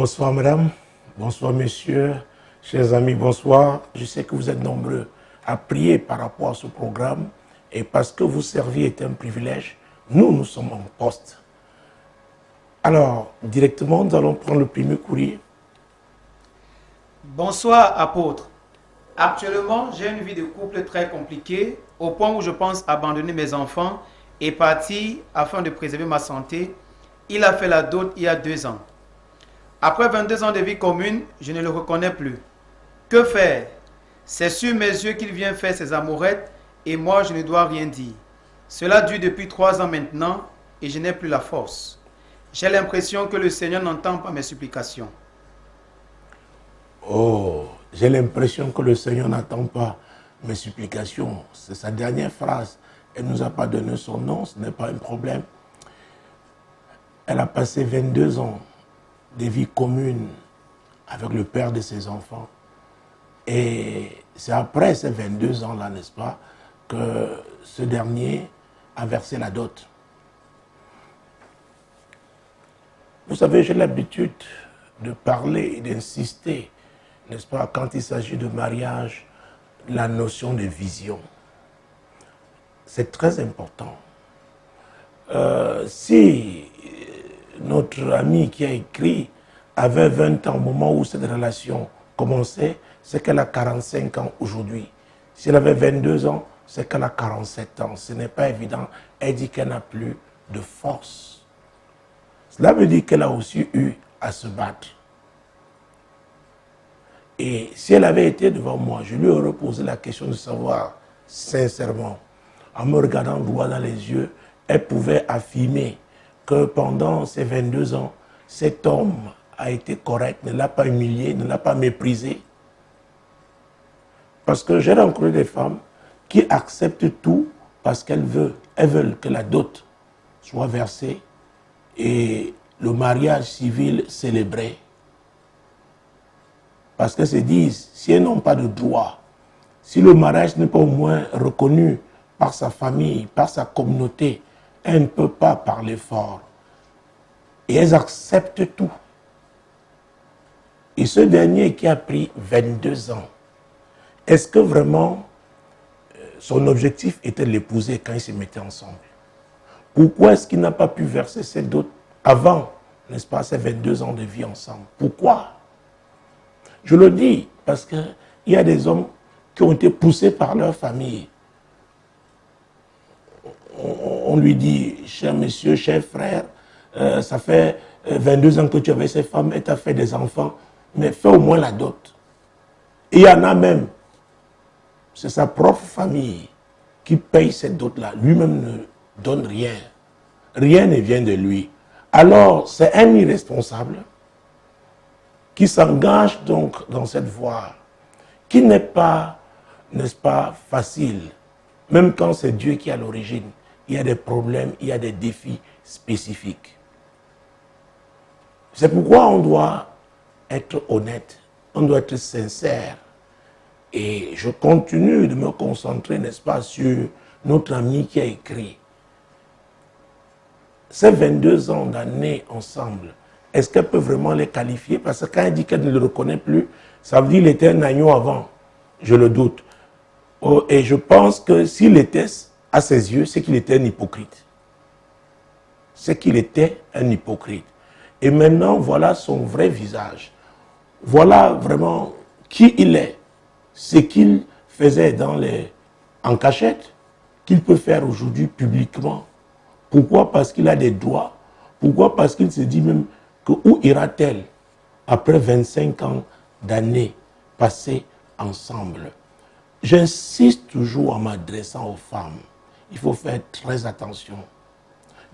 Bonsoir madame, bonsoir messieurs, chers amis, bonsoir. Je sais que vous êtes nombreux à prier par rapport à ce programme et parce que vous servir est un privilège, nous sommes en poste. Alors, directement, nous allons prendre le premier courrier. Bonsoir apôtre. Actuellement, j'ai une vie de couple très compliquée au point où je pense abandonner mes enfants et partir afin de préserver ma santé. Il a fait la dot il y a 2 ans. Après 22 ans de vie commune, je ne le reconnais plus. Que faire? C'est sur mes yeux qu'il vient faire ses amourettes et moi je ne dois rien dire. Cela dure depuis 3 ans maintenant et je n'ai plus la force. J'ai l'impression que le Seigneur n'entend pas mes supplications. Oh, j'ai l'impression que le Seigneur n'attend pas mes supplications. C'est sa dernière phrase. Elle ne nous a pas donné son nom, ce n'est pas un problème. Elle a passé 22 ans de vie commune avec le père de ses enfants. Et c'est après ces 22 ans-là, n'est-ce pas, que ce dernier a versé la dot. Vous savez, j'ai l'habitude de parler et d'insister, n'est-ce pas, quand il s'agit de mariage, la notion de vision. C'est très important. Si notre ami qui a écrit avait 20 ans au moment où cette relation commençait, c'est qu'elle a 45 ans aujourd'hui. Si elle avait 22 ans, c'est qu'elle a 47 ans. Ce n'est pas évident. Elle dit qu'elle n'a plus de force. Cela veut dire qu'elle a aussi eu à se battre. Et si elle avait été devant moi, je lui aurais posé la question de savoir, sincèrement, en me regardant droit dans les yeux, elle pouvait affirmer que pendant ces 22 ans, cet homme a été correct, ne l'a pas humilié, ne l'a pas méprisé. Parce que j'ai rencontré des femmes qui acceptent tout parce qu'elles veulent que la dot soit versée et le mariage civil célébré. Parce qu'elles se disent, si elles n'ont pas de droit, si le mariage n'est pas au moins reconnu par sa famille, par sa communauté, elles ne peuvent pas parler fort. Et elles acceptent tout. Et ce dernier qui a pris 22 ans, est-ce que vraiment son objectif était de l'épouser quand ils se mettaient ensemble? Pourquoi est-ce qu'il n'a pas pu verser cette dot avant, n'est-ce pas, ces 22 ans de vie ensemble? Pourquoi? Je le dis parce qu'il y a des hommes qui ont été poussés par leur famille. On lui dit, cher monsieur, cher frère, ça fait 22 ans que tu avais cette femme et tu as fait des enfants, mais fais au moins la dot. Et il y en a même, c'est sa propre famille qui paye cette dot-là. Lui-même ne donne rien. Rien ne vient de lui. Alors, c'est un irresponsable qui s'engage donc dans cette voie, qui n'est pas, n'est-ce pas, facile. Même quand c'est Dieu qui est à l'origine, il y a des problèmes, il y a des défis spécifiques. C'est pourquoi on doit être honnête, on doit être sincère. Et je continue de me concentrer, n'est-ce pas, sur notre ami qui a écrit. Ces 22 ans d'années ensemble, est-ce qu'elle peut vraiment les qualifier? Parce que quand elle dit qu'elle ne le reconnaît plus, ça veut dire qu'il était un agneau avant. Je le doute. Et je pense que s'il était à ses yeux, c'est qu'il était un hypocrite. C'est qu'il était un hypocrite. Et maintenant, voilà son vrai visage. Voilà vraiment qui il est. Ce qu'il faisait en cachette, qu'il peut faire aujourd'hui publiquement. Pourquoi? Parce qu'il a des droits. Pourquoi? Parce qu'il se dit même que où ira-t-elle après 25 ans d'années passées ensemble? J'insiste toujours en m'adressant aux femmes. Il faut faire très attention.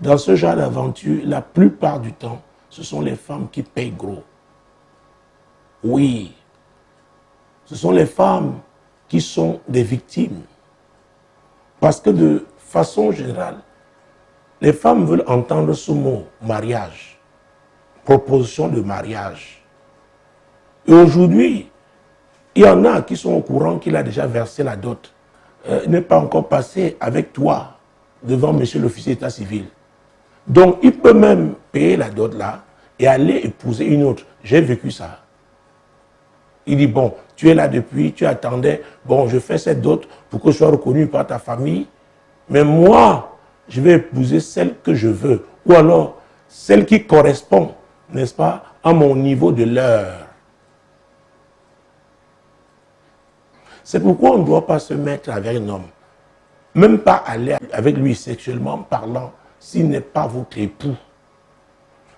Dans ce genre d'aventure, la plupart du temps, ce sont les femmes qui payent gros. Oui, ce sont les femmes qui sont des victimes. Parce que de façon générale, les femmes veulent entendre ce mot, mariage, proposition de mariage. Et aujourd'hui, il y en a qui sont au courant qu'il a déjà versé la dot. Il n'est pas encore passé avec toi devant monsieur l'officier d'état civil. Donc, il peut même payer la dot là et aller épouser une autre. J'ai vécu ça. Il dit, bon, tu es là depuis, tu attendais, bon, je fais cette dot pour que je sois reconnu par ta famille, mais moi, je vais épouser celle que je veux, ou alors celle qui correspond, n'est-ce pas, à mon niveau de l'heure. C'est pourquoi on ne doit pas se mettre avec un homme, même pas aller avec lui sexuellement parlant, s'il n'est pas votre époux.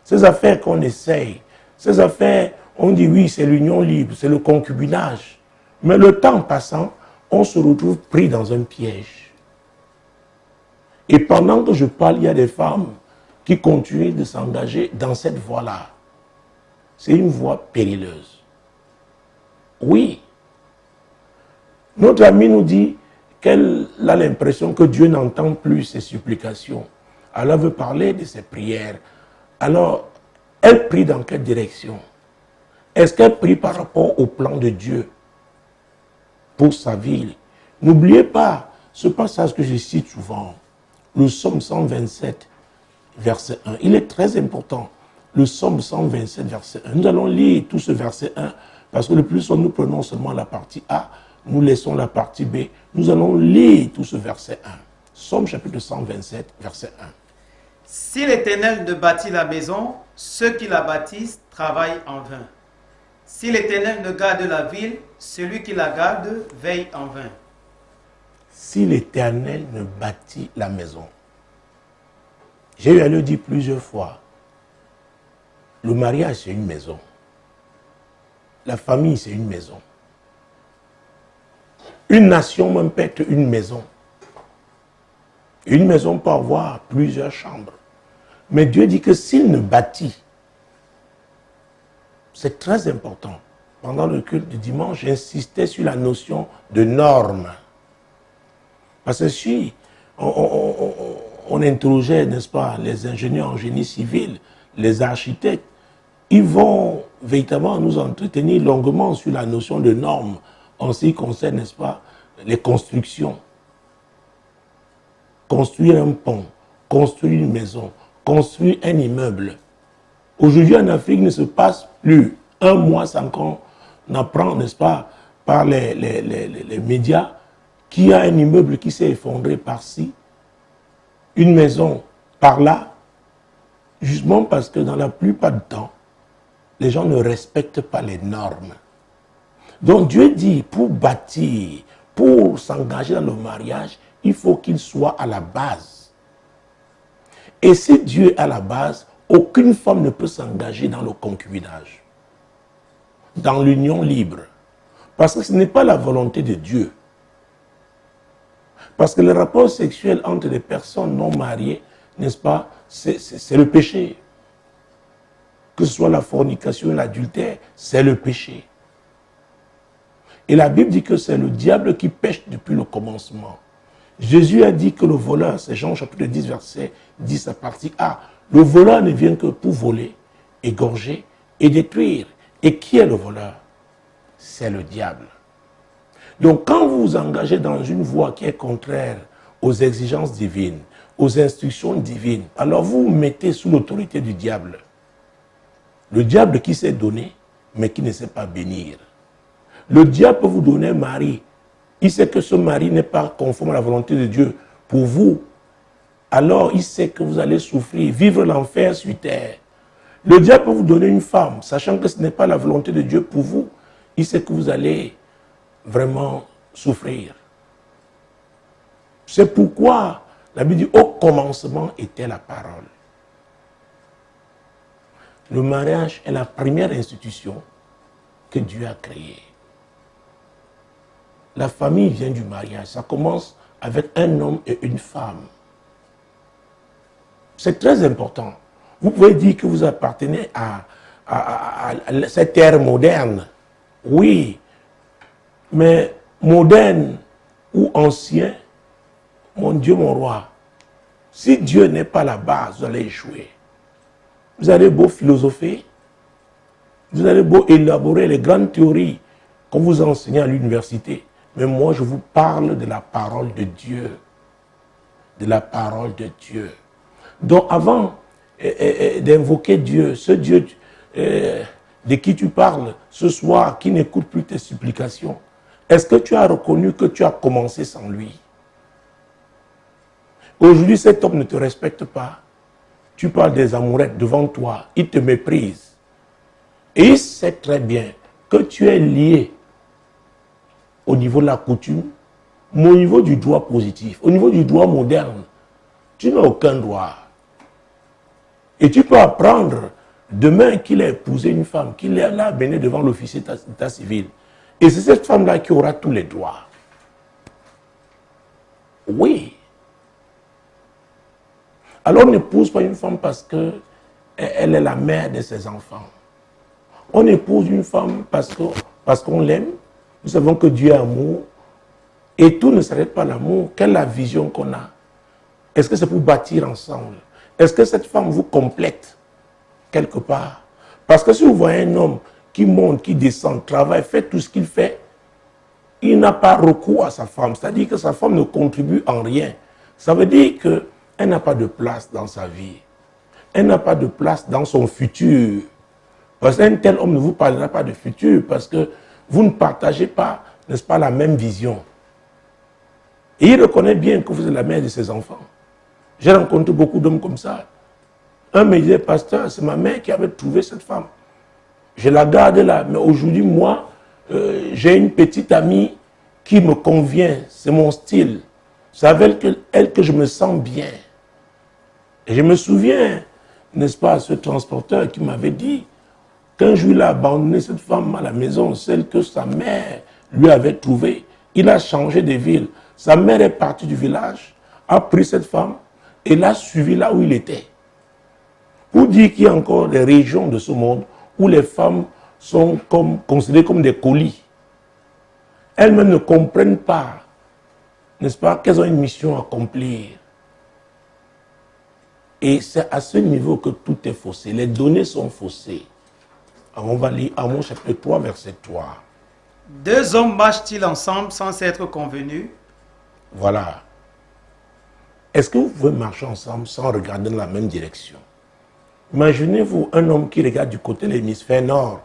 Ces affaires qu'on essaye, ces affaires, on dit oui, c'est l'union libre, c'est le concubinage. Mais le temps passant, on se retrouve pris dans un piège. Et pendant que je parle, il y a des femmes qui continuent de s'engager dans cette voie-là. C'est une voie périlleuse. Oui. Notre amie nous dit qu'elle a l'impression que Dieu n'entend plus ses supplications. Alors elle veut parler de ses prières. Alors, elle prie dans quelle direction? Est-ce qu'elle prie par rapport au plan de Dieu pour sa vie? N'oubliez pas ce passage que je cite souvent, le psaume 127, verset 1. Il est très important, le psaume 127, verset 1. Nous allons lire tout ce verset 1, parce que le plus souvent nous prenons seulement la partie A, nous laissons la partie B. Nous allons lire tout ce verset 1. Psaume chapitre 127, verset 1. Si l'Éternel ne bâtit la maison, ceux qui la bâtissent travaillent en vain. Si l'Éternel ne garde la ville, celui qui la garde veille en vain. Si l'Éternel ne bâtit la maison. J'ai eu à le dire plusieurs fois. Le mariage, c'est une maison. La famille, c'est une maison. Une nation même peut être une maison. Une maison peut avoir plusieurs chambres. Mais Dieu dit que s'il ne bâtit, c'est très important. Pendant le culte du dimanche, j'insistais sur la notion de norme. Parce que si on interrogeait, n'est-ce pas, les ingénieurs en génie civil, les architectes, ils vont véritablement nous entretenir longuement sur la notion de norme en ce qui concerne, n'est-ce pas, les constructions. Construire un pont, construire une maison, construire un immeuble. Aujourd'hui en Afrique, il ne se passe plus un mois sans qu'on apprend, n'est-ce pas, par les médias, qu'il y a un immeuble qui s'est effondré par-ci, une maison par-là, justement parce que dans la plupart du temps, les gens ne respectent pas les normes. Donc Dieu dit, pour bâtir, pour s'engager dans le mariage, il faut qu'il soit à la base. Et si Dieu est à la base, aucune femme ne peut s'engager dans le concubinage, dans l'union libre. Parce que ce n'est pas la volonté de Dieu. Parce que le rapport sexuel entre les personnes non mariées, n'est-ce pas, c'est le péché. Que ce soit la fornication et l'adultère, c'est le péché. Et la Bible dit que c'est le diable qui pêche depuis le commencement. Jésus a dit que le voleur, c'est Jean chapitre 10, verset 10 à partie A, le voleur ne vient que pour voler, égorger et détruire. Et qui est le voleur? C'est le diable. Donc quand vous vous engagez dans une voie qui est contraire aux exigences divines, aux instructions divines, alors vous vous mettez sous l'autorité du diable. Le diable qui sait donner, mais qui ne sait pas bénir. Le diable peut vous donner un mari. Il sait que ce mari n'est pas conforme à la volonté de Dieu pour vous. Alors il sait que vous allez souffrir, vivre l'enfer sur terre. Le diable peut vous donner une femme, sachant que ce n'est pas la volonté de Dieu pour vous. Il sait que vous allez vraiment souffrir. C'est pourquoi la Bible dit, au commencement était la parole. Le mariage est la première institution que Dieu a créée. La famille vient du mariage. Ça commence avec un homme et une femme. C'est très important. Vous pouvez dire que vous appartenez à cette ère moderne. Oui, mais moderne ou ancien, mon Dieu, mon roi, si Dieu n'est pas la base, vous allez échouer. Vous allez beau philosopher, vous allez beau élaborer les grandes théories qu'on vous enseigne à l'université. Mais moi, je vous parle de la parole de Dieu. De la parole de Dieu. Donc, avant d'invoquer Dieu, ce Dieu de qui tu parles ce soir, qui n'écoute plus tes supplications, est-ce que tu as reconnu que tu as commencé sans lui? Aujourd'hui, cet homme ne te respecte pas. Tu parles des amourettes devant toi, il te méprise. Et il sait très bien que tu es lié au niveau de la coutume, mais au niveau du droit positif, au niveau du droit moderne, tu n'as aucun droit. Et tu peux apprendre demain qu'il a épousé une femme, qu'il l'a amenée devant l'officier d'état civil. Et c'est cette femme-là qui aura tous les droits. Oui. Alors on n'épouse pas une femme parce qu'elle est la mère de ses enfants. On épouse une femme parce qu'on l'aime. Nous savons que Dieu est amour. Et tout ne s'arrête pas à l'amour. Quelle est la vision qu'on a? Est-ce que c'est pour bâtir ensemble? Est-ce que cette femme vous complète quelque part? Parce que si vous voyez un homme qui monte, qui descend, travaille, fait tout ce qu'il fait, il n'a pas recours à sa femme. C'est-à-dire que sa femme ne contribue en rien. Ça veut dire qu'elle n'a pas de place dans sa vie. Elle n'a pas de place dans son futur. Parce qu'un tel homme ne vous parlera pas de futur parce que vous ne partagez pas, n'est-ce pas, la même vision. Et il reconnaît bien que vous êtes la mère de ses enfants. J'ai rencontré beaucoup d'hommes comme ça. Un me disait, pasteur, c'est ma mère qui avait trouvé cette femme. Je la garde là. Mais aujourd'hui, moi, j'ai une petite amie qui me convient. C'est mon style. C'est avec elle que je me sens bien. Et je me souviens, n'est-ce pas, ce transporteur qui m'avait dit qu'un jour il a abandonné cette femme à la maison, celle que sa mère lui avait trouvée. Il a changé de ville. Sa mère est partie du village, a pris cette femme et l'a suivi là où il était. Pour dire qu'il y a encore des régions de ce monde où les femmes sont considérées comme des colis. Elles-mêmes ne comprennent pas, n'est-ce pas, qu'elles ont une mission à accomplir. Et c'est à ce niveau que tout est faussé. Les données sont faussées. Alors on va lire Amos chapitre 3, verset 3. Deux hommes marchent-ils ensemble sans s'être convenus? Voilà. Est-ce que vous pouvez marcher ensemble sans regarder dans la même direction? Imaginez-vous un homme qui regarde du côté de l'hémisphère nord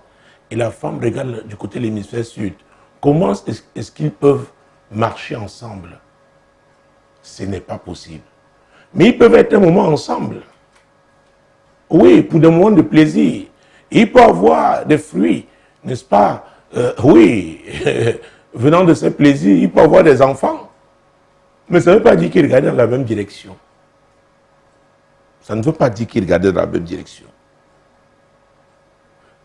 et la femme regarde du côté de l'hémisphère sud. Comment est-ce qu'ils peuvent marcher ensemble? Ce n'est pas possible. Mais ils peuvent être un moment ensemble. Oui, pour des moments de plaisir. Il peut avoir des fruits, n'est-ce pas? Oui, venant de ce plaisir, il peut avoir des enfants. Mais ça ne veut pas dire qu'ils regardent dans la même direction. Ça ne veut pas dire qu'ils regardent dans la même direction.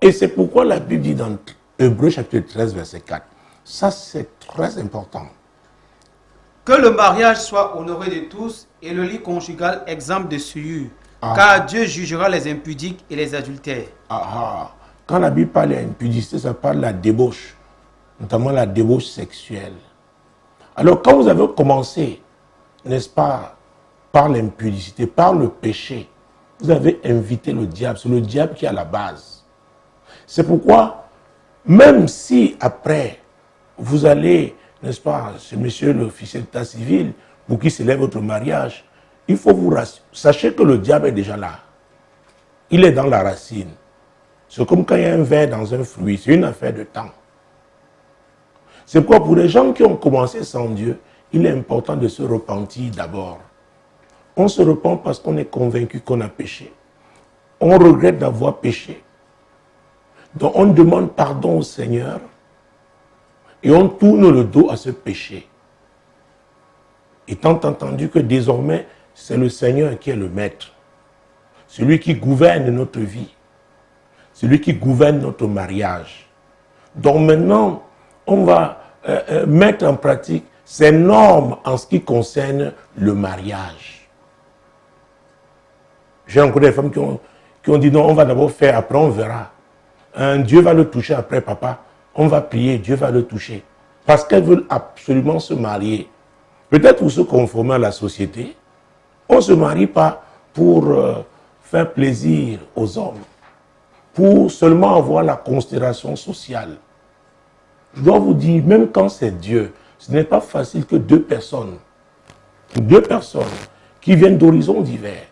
Et c'est pourquoi la Bible dit dans Hébreux chapitre 13, verset 4. Ça, c'est très important. Que le mariage soit honoré de tous et le lit conjugal exempt de souillure. Car Dieu jugera les impudiques et les adultères. Quand la Bible parle d'impudicité, ça parle de la débauche, notamment la débauche sexuelle. Alors quand vous avez commencé, n'est-ce pas, par l'impudicité, par le péché, vous avez invité le diable. C'est le diable qui est à la base. C'est pourquoi, même si après, vous allez, n'est-ce pas, ce monsieur l'officier d'état civil, pour qu'il célèbre votre mariage, il faut vous rassurer. Sachez que le diable est déjà là. Il est dans la racine. C'est comme quand il y a un ver dans un fruit. C'est une affaire de temps. C'est pourquoi pour les gens qui ont commencé sans Dieu, il est important de se repentir d'abord. On se repent parce qu'on est convaincu qu'on a péché. On regrette d'avoir péché. Donc on demande pardon au Seigneur et on tourne le dos à ce péché. Étant entendu que désormais, c'est le Seigneur qui est le maître. Celui qui gouverne notre vie. Celui qui gouverne notre mariage. Donc maintenant, on va mettre en pratique ces normes en ce qui concerne le mariage. J'ai encore des femmes qui ont dit non, on va d'abord faire, après on verra. Dieu va le toucher après, papa. On va prier, Dieu va le toucher. Parce qu'elles veulent absolument se marier. Peut-être pour se conformer à la société. On ne se marie pas pour faire plaisir aux hommes. Pour seulement avoir la considération sociale. Je dois vous dire, même quand c'est Dieu, ce n'est pas facile que deux personnes qui viennent d'horizons divers,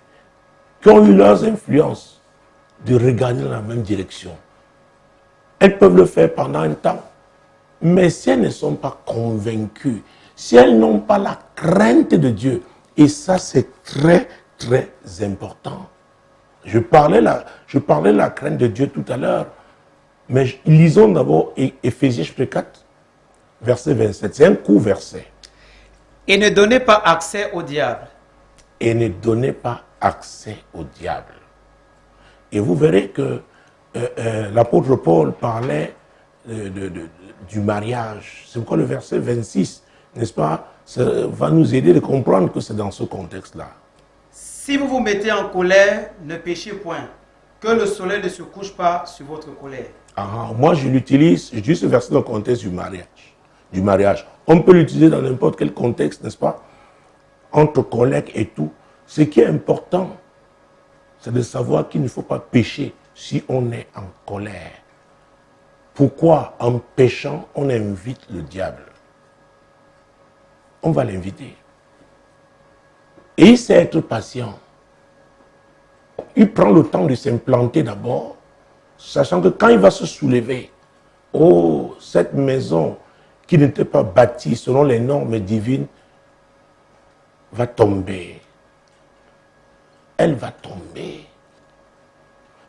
qui ont eu leurs influences, de regarder dans la même direction. elles peuvent le faire pendant un temps. Mais si elles ne sont pas convaincues, si elles n'ont pas la crainte de Dieu, et ça c'est très très important. Je parlais de la crainte de Dieu tout à l'heure, mais lisons d'abord Éphésiens chapitre 4, verset 27. C'est un court verset. Et ne donnez pas accès au diable. Et ne donnez pas accès au diable. Et vous verrez que l'apôtre Paul parlait du mariage. C'est pourquoi le verset 26, n'est-ce pas, ça va nous aider de comprendre que c'est dans ce contexte-là. Si vous vous mettez en colère, ne péchez point, que le soleil ne se couche pas sur votre colère. Moi, je l'utilise ce verset dans le contexte du mariage. On peut l'utiliser dans n'importe quel contexte, n'est-ce pas, entre collègues et tout. Ce qui est important, c'est de savoir qu'il ne faut pas pécher si on est en colère. Pourquoi, en péchant, on invite le diable? On va l'inviter. Et il sait être patient. Il prend le temps de s'implanter d'abord, sachant que quand il va se soulever, oh, cette maison qui n'était pas bâtie selon les normes divines va tomber. Elle va tomber.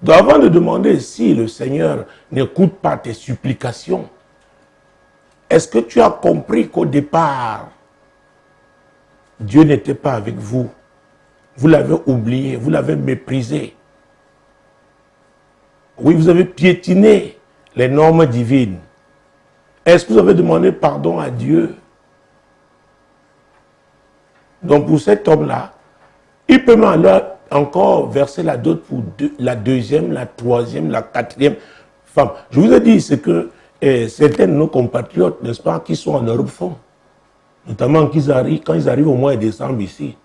Donc avant de demander si le Seigneur n'écoute pas tes supplications, est-ce que tu as compris qu'au départ, Dieu n'était pas avec vous? Vous l'avez oublié, vous l'avez méprisé. Oui, vous avez piétiné les normes divines. Est-ce que vous avez demandé pardon à Dieu? Donc pour cet homme-là, il peut encore verser la dot pour la deuxième, la troisième, la quatrième femme. Je vous ai dit ce que certains de nos compatriotes, n'est-ce pas, qui sont en Europe font. Notamment quand ils arrivent au mois de décembre ici.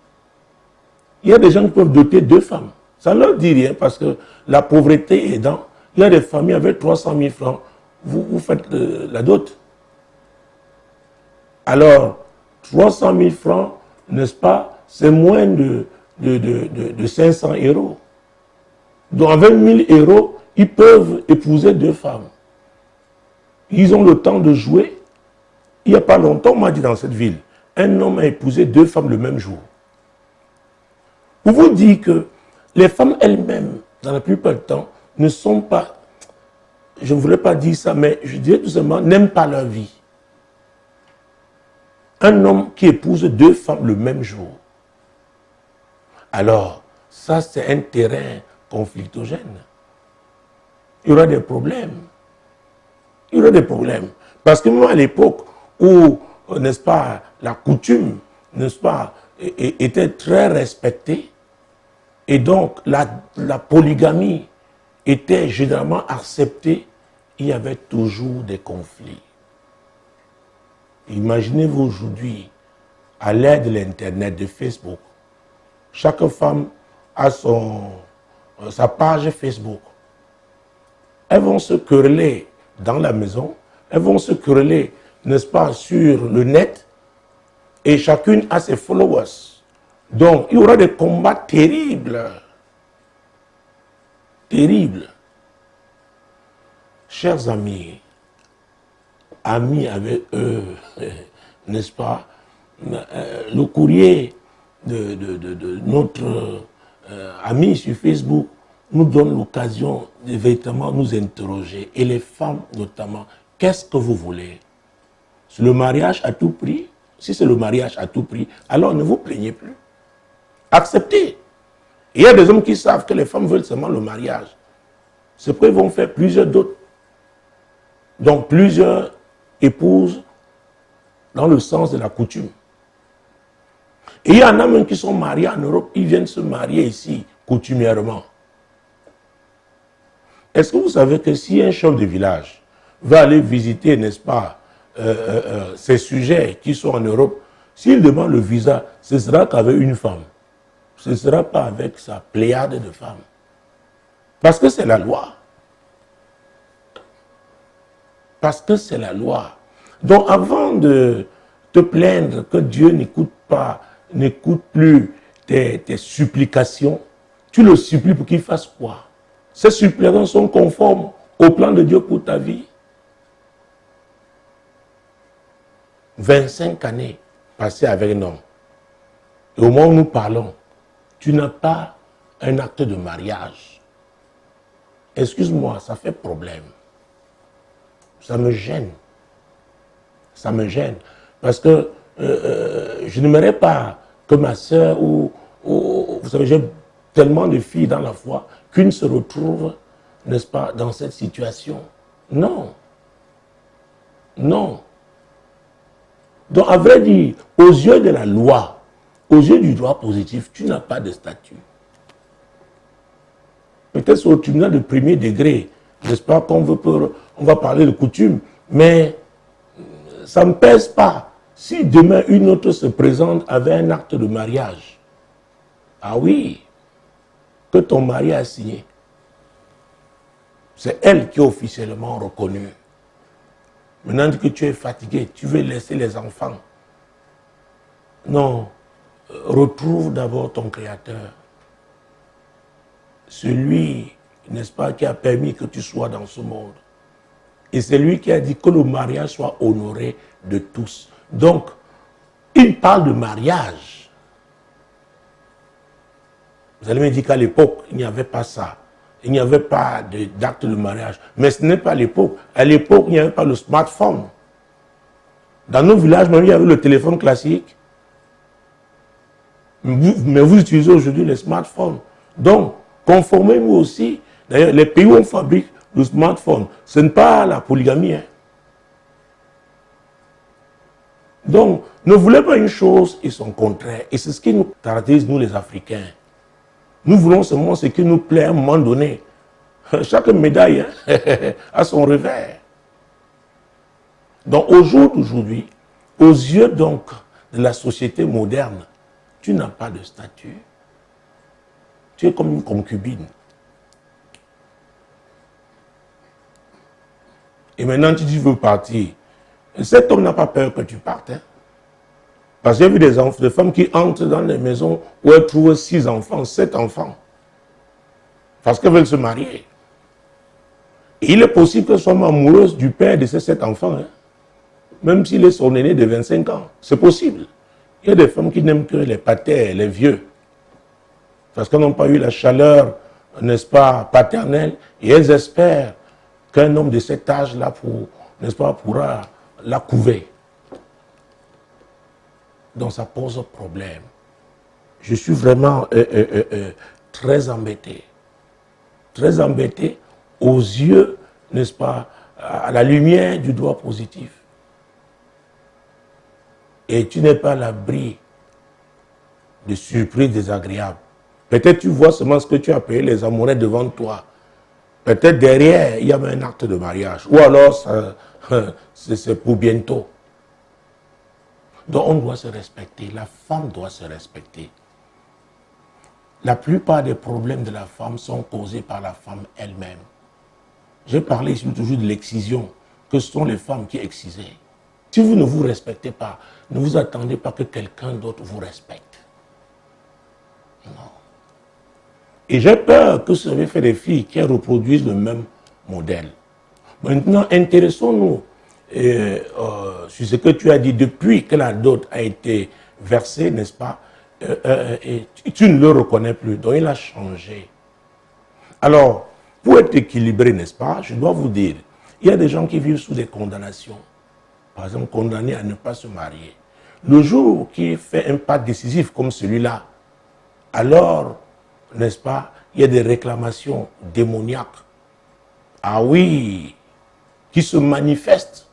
Il y a des gens qui peuvent doter 2 femmes. Ça ne leur dit rien parce que la pauvreté aidant, il y a des familles avec 300 000 francs. Vous faites la dot. Alors, 300 000 francs, n'est-ce pas, c'est moins de 500 euros. Donc avec 1000 euros, ils peuvent épouser 2 femmes. Ils ont le temps de jouer. Il n'y a pas longtemps, on m'a dit dans cette ville, un homme a épousé 2 femmes le même jour. Pour vous dire que les femmes elles-mêmes, dans la plupart du temps, ne sont pas, je ne voulais pas dire ça, mais je dirais tout simplement, n'aiment pas leur vie. Un homme qui épouse 2 femmes le même jour. Alors, ça c'est un terrain conflictogène. Il y aura des problèmes. Il y aura des problèmes. Parce que moi, à l'époque où, n'est-ce pas, la coutume, n'est-ce pas, était très respectée, et donc la polygamie était généralement acceptée, il y avait toujours des conflits. Imaginez-vous aujourd'hui, à l'ère de l'Internet, de Facebook, chaque femme a sa page Facebook. Elles vont se quereller dans la maison, elles vont se quereller, n'est-ce pas, sur le net, et chacune a ses followers. Donc, il y aura des combats terribles. Terribles. Chers amis, amis avec eux, n'est-ce pas, le courrier de notre ami sur Facebook nous donne l'occasion de véritablement nous interroger, et les femmes notamment, qu'est-ce que vous voulez? C'est le mariage à tout prix? Si c'est le mariage à tout prix, alors ne vous plaignez plus. Acceptez. Il y a des hommes qui savent que les femmes veulent seulement le mariage. C'est pourquoi ils vont faire plusieurs dots. Donc plusieurs épouses dans le sens de la coutume. Et il y en a même qui sont mariés en Europe, ils viennent se marier ici coutumièrement. Est-ce que vous savez que si un chef de village va aller visiter, n'est-ce pas, ces sujets qui sont en Europe, s'il demande le visa, ce sera qu'avec une femme. Ce ne sera pas avec sa pléiade de femmes. Parce que c'est la loi. Parce que c'est la loi. Donc avant de te plaindre que Dieu n'écoute plus tes supplications, tu le supplies pour qu'il fasse quoi? Ces supplications sont conformes au plan de Dieu pour ta vie. 25 années passées avec un homme. Et au moment où nous parlons, tu n'as pas un acte de mariage. Excuse-moi, ça fait problème. Ça me gêne. Ça me gêne. Parce que je n'aimerais pas que ma soeur vous savez, j'ai tellement de filles dans la foi qu'une se retrouve, n'est-ce pas, dans cette situation. Non. Non. Donc, à vrai dire, aux yeux de la loi, aux yeux du droit positif, tu n'as pas de statut. Peut-être au tribunal de premier degré, n'est-ce pas, on va parler de coutume, mais ça ne me pèse pas. Si demain une autre se présente avec un acte de mariage, ah oui, que ton mari a signé, c'est elle qui est officiellement reconnue. Maintenant que tu es fatigué, tu veux laisser les enfants. Non, retrouve d'abord ton Créateur. Celui, n'est-ce pas, qui a permis que tu sois dans ce monde. Et c'est lui qui a dit que le mariage soit honoré de tous. Donc, il parle de mariage. Vous allez me dire qu'à l'époque, il n'y avait pas ça. Il n'y avait pas d'acte de mariage. Mais ce n'est pas l'époque. À l'époque, il n'y avait pas le smartphone. Dans nos villages, même, il y avait le téléphone classique. Mais vous utilisez aujourd'hui les smartphones. Donc, conformez-vous aussi. D'ailleurs, les pays où on fabrique le smartphone, ce n'est pas la polygamie. Hein. Donc, ne voulez pas une chose et son contraire. Et c'est ce qui nous caractérise, nous les Africains. Nous voulons seulement ce qui nous plaît à un moment donné. Chaque médaille hein, a son revers. Donc, au jour d'aujourd'hui, aux yeux donc de la société moderne, tu n'as pas de statut. Tu es comme une concubine. Et maintenant, tu dis, veux partir. Et cet homme n'a pas peur que tu partes. Hein? Parce qu'il y a vu des femmes qui entrent dans les maisons où elles trouvent 6 enfants, 7 enfants. Parce qu'elles veulent se marier. Et il est possible qu'elle soit amoureuse du père de ces 7 enfants. Hein? Même s'il est son aîné de 25 ans. C'est possible. Il y a des femmes qui n'aiment que les patères, les vieux. Parce qu'elles n'ont pas eu la chaleur, n'est-ce pas, paternelle. Et elles espèrent qu'un homme de cet âge-là, n'est-ce pas, pourra la couver. Donc ça pose problème. Je suis vraiment très embêté. Très embêté aux yeux, n'est-ce pas, à la lumière du droit positif. Et tu n'es pas à l'abri de surprises désagréables. Peut-être tu vois seulement ce que tu as payé les amoureux devant toi. Peut-être derrière, il y avait un acte de mariage. Ou alors, c'est pour bientôt. Donc on doit se respecter. La femme doit se respecter. La plupart des problèmes de la femme sont causés par la femme elle-même. J'ai parlé ici toujours de l'excision, que ce sont les femmes qui excisaient. Si vous ne vous respectez pas, ne vous attendez pas que quelqu'un d'autre vous respecte. Non. Et j'ai peur que ce soit fait des filles qui reproduisent le même modèle. Maintenant, intéressons-nous sur ce que tu as dit depuis que la dot a été versée, n'est-ce pas, et tu ne le reconnais plus, donc il a changé. Alors, pour être équilibré, n'est-ce pas, je dois vous dire, il y a des gens qui vivent sous des condamnations. Par exemple, condamnés à ne pas se marier. Le jour qui fait un pas décisif comme celui-là, alors, n'est-ce pas, il y a des réclamations démoniaques. Ah oui, qui se manifestent.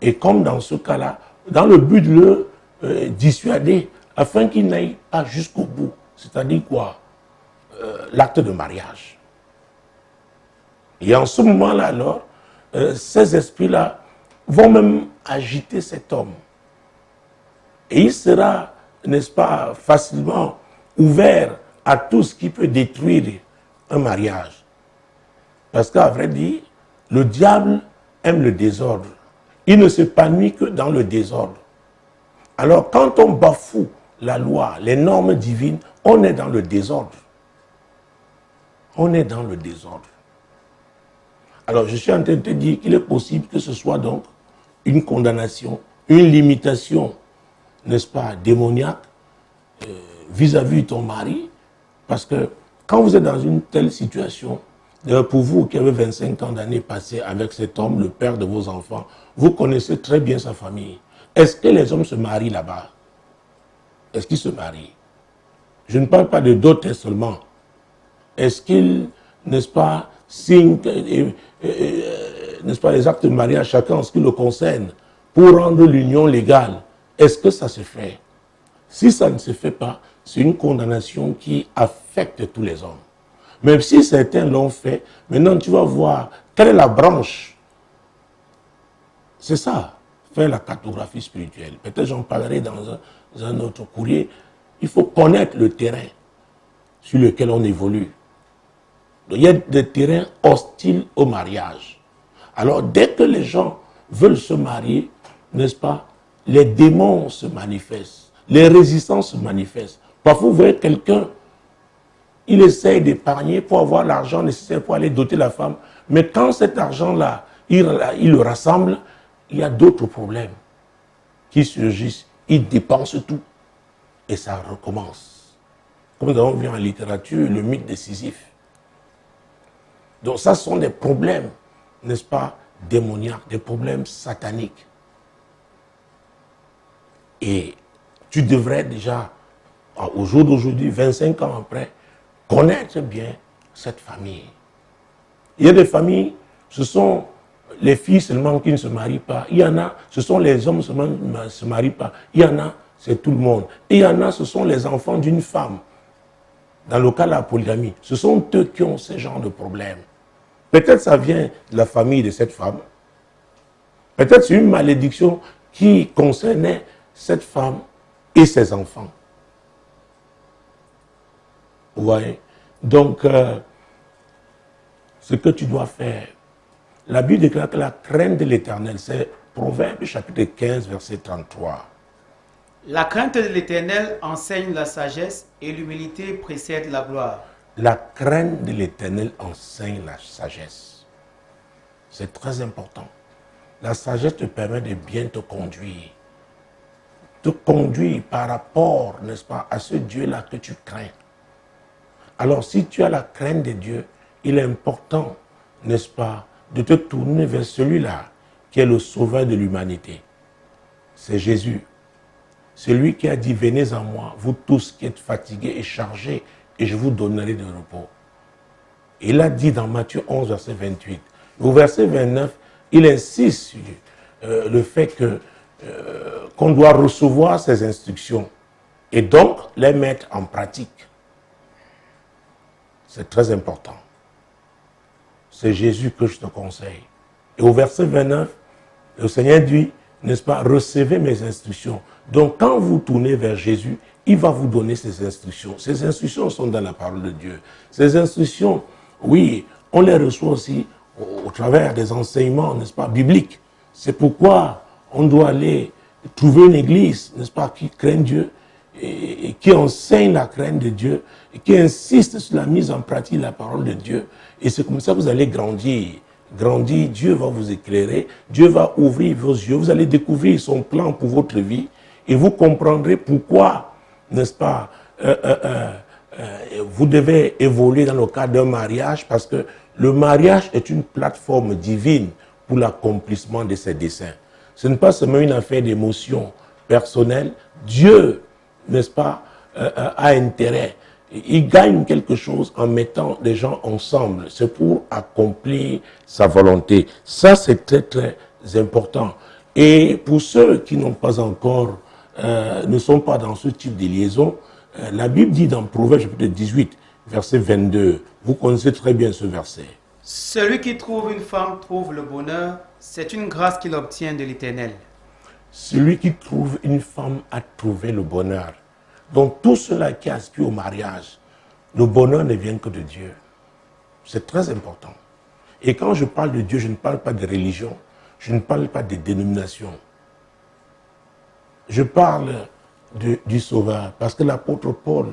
Et comme dans ce cas-là, dans le but de le dissuader, afin qu'il n'aille pas jusqu'au bout. C'est-à-dire quoi? L'acte de mariage. Et en ce moment-là, alors, ces esprits-là vont même agiter cet homme. Et il sera, n'est-ce pas, facilement ouvert à tout ce qui peut détruire un mariage. Parce qu'à vrai dire, le diable aime le désordre. Il ne s'épanouit que dans le désordre. Alors quand on bafoue la loi, les normes divines, on est dans le désordre. On est dans le désordre. Alors, je suis en train de te dire qu'il est possible que ce soit donc une condamnation, une limitation, n'est-ce pas, démoniaque vis-à-vis de ton mari. Parce que quand vous êtes dans une telle situation, pour vous qui avez 25 ans d'années passées avec cet homme, le père de vos enfants, vous connaissez très bien sa famille. Est-ce que les hommes se marient là-bas? Est-ce qu'ils se marient? Je ne parle pas de dot seulement. Est-ce qu'ils, n'est-ce pas, signent, n'est-ce pas, les actes de mariage, chacun en ce qui le concerne, pour rendre l'union légale? Est-ce que ça se fait? Si ça ne se fait pas, c'est une condamnation qui affecte tous les hommes. Même si certains l'ont fait, maintenant tu vas voir quelle est la branche. C'est ça, faire la cartographie spirituelle. Peut-être j'en parlerai dans un autre courrier. Il faut connaître le terrain sur lequel on évolue. Donc, il y a des terrains hostiles au mariage. Alors, dès que les gens veulent se marier, n'est-ce pas, les démons se manifestent, les résistances se manifestent. Parfois, vous voyez quelqu'un, il essaye d'épargner pour avoir l'argent nécessaire pour aller doter la femme. Mais quand cet argent-là, il le rassemble, il y a d'autres problèmes qui surgissent. Il dépense tout. Et ça recommence. Comme nous avons vu en littérature, le mythe de Sisyphe. Donc ça, ce sont des problèmes, n'est-ce pas, démoniaques, des problèmes sataniques. Et tu devrais déjà, au jour d'aujourd'hui, 25 ans après, connaître bien cette famille. Il y a des familles, ce sont les filles seulement qui ne se marient pas. Il y en a, ce sont les hommes seulement qui ne se marient pas. Il y en a, c'est tout le monde. Et il y en a, ce sont les enfants d'une femme. Dans le cas de la polygamie, ce sont eux qui ont ce genre de problème. Peut-être ça vient de la famille de cette femme. Peut-être c'est une malédiction qui concernait cette femme et ses enfants. Vous voyez? Donc, ce que tu dois faire, la Bible déclare que la crainte de l'Éternel, c'est Proverbe chapitre 15, verset 33. La crainte de l'Éternel enseigne la sagesse et l'humilité précède la gloire. La crainte de l'Éternel enseigne la sagesse. C'est très important. La sagesse te permet de bien te conduire. Te conduire par rapport, n'est-ce pas, à ce Dieu-là que tu crains. Alors, si tu as la crainte de Dieu, il est important, n'est-ce pas, de te tourner vers celui-là qui est le sauveur de l'humanité. C'est Jésus. Celui qui a dit, venez en moi, vous tous qui êtes fatigués et chargés, et je vous donnerai de repos. Il a dit dans Matthieu 11, verset 28. Au verset 29, il insiste sur le fait qu'on doit recevoir ces instructions et donc les mettre en pratique. C'est très important. C'est Jésus que je te conseille. Et au verset 29, le Seigneur dit, n'est-ce pas, recevez mes instructions. Donc quand vous tournez vers Jésus, il va vous donner ces instructions. Ces instructions sont dans la parole de Dieu. Ces instructions, oui, on les reçoit aussi au travers des enseignements, n'est-ce pas, bibliques. C'est pourquoi on doit aller trouver une église, n'est-ce pas, qui craint Dieu et qui enseigne la crainte de Dieu et qui insiste sur la mise en pratique de la parole de Dieu. Et c'est comme ça que vous allez grandir. Grandir, Dieu va vous éclairer, Dieu va ouvrir vos yeux, vous allez découvrir son plan pour votre vie et vous comprendrez pourquoi, n'est-ce pas, vous devez évoluer dans le cadre d'un mariage parce que le mariage est une plateforme divine pour l'accomplissement de ses desseins. Ce n'est pas seulement une affaire d'émotion personnelle. Dieu, n'est-ce pas, a intérêt. Il gagne quelque chose en mettant des gens ensemble. C'est pour accomplir sa volonté. Ça, c'est très, très important. Et pour ceux qui n'ont pas encore, ne sont pas dans ce type de liaison, la Bible dit dans Proverbe chapitre 18, verset 22, vous connaissez très bien ce verset. Celui qui trouve une femme trouve le bonheur, c'est une grâce qu'il obtient de l'Éternel. Celui qui trouve une femme a trouvé le bonheur. Donc tout cela qui aspire au mariage, le bonheur ne vient que de Dieu. C'est très important. Et quand je parle de Dieu, je ne parle pas de religion, je ne parle pas de dénomination. Je parle du Sauveur, parce que l'apôtre Paul,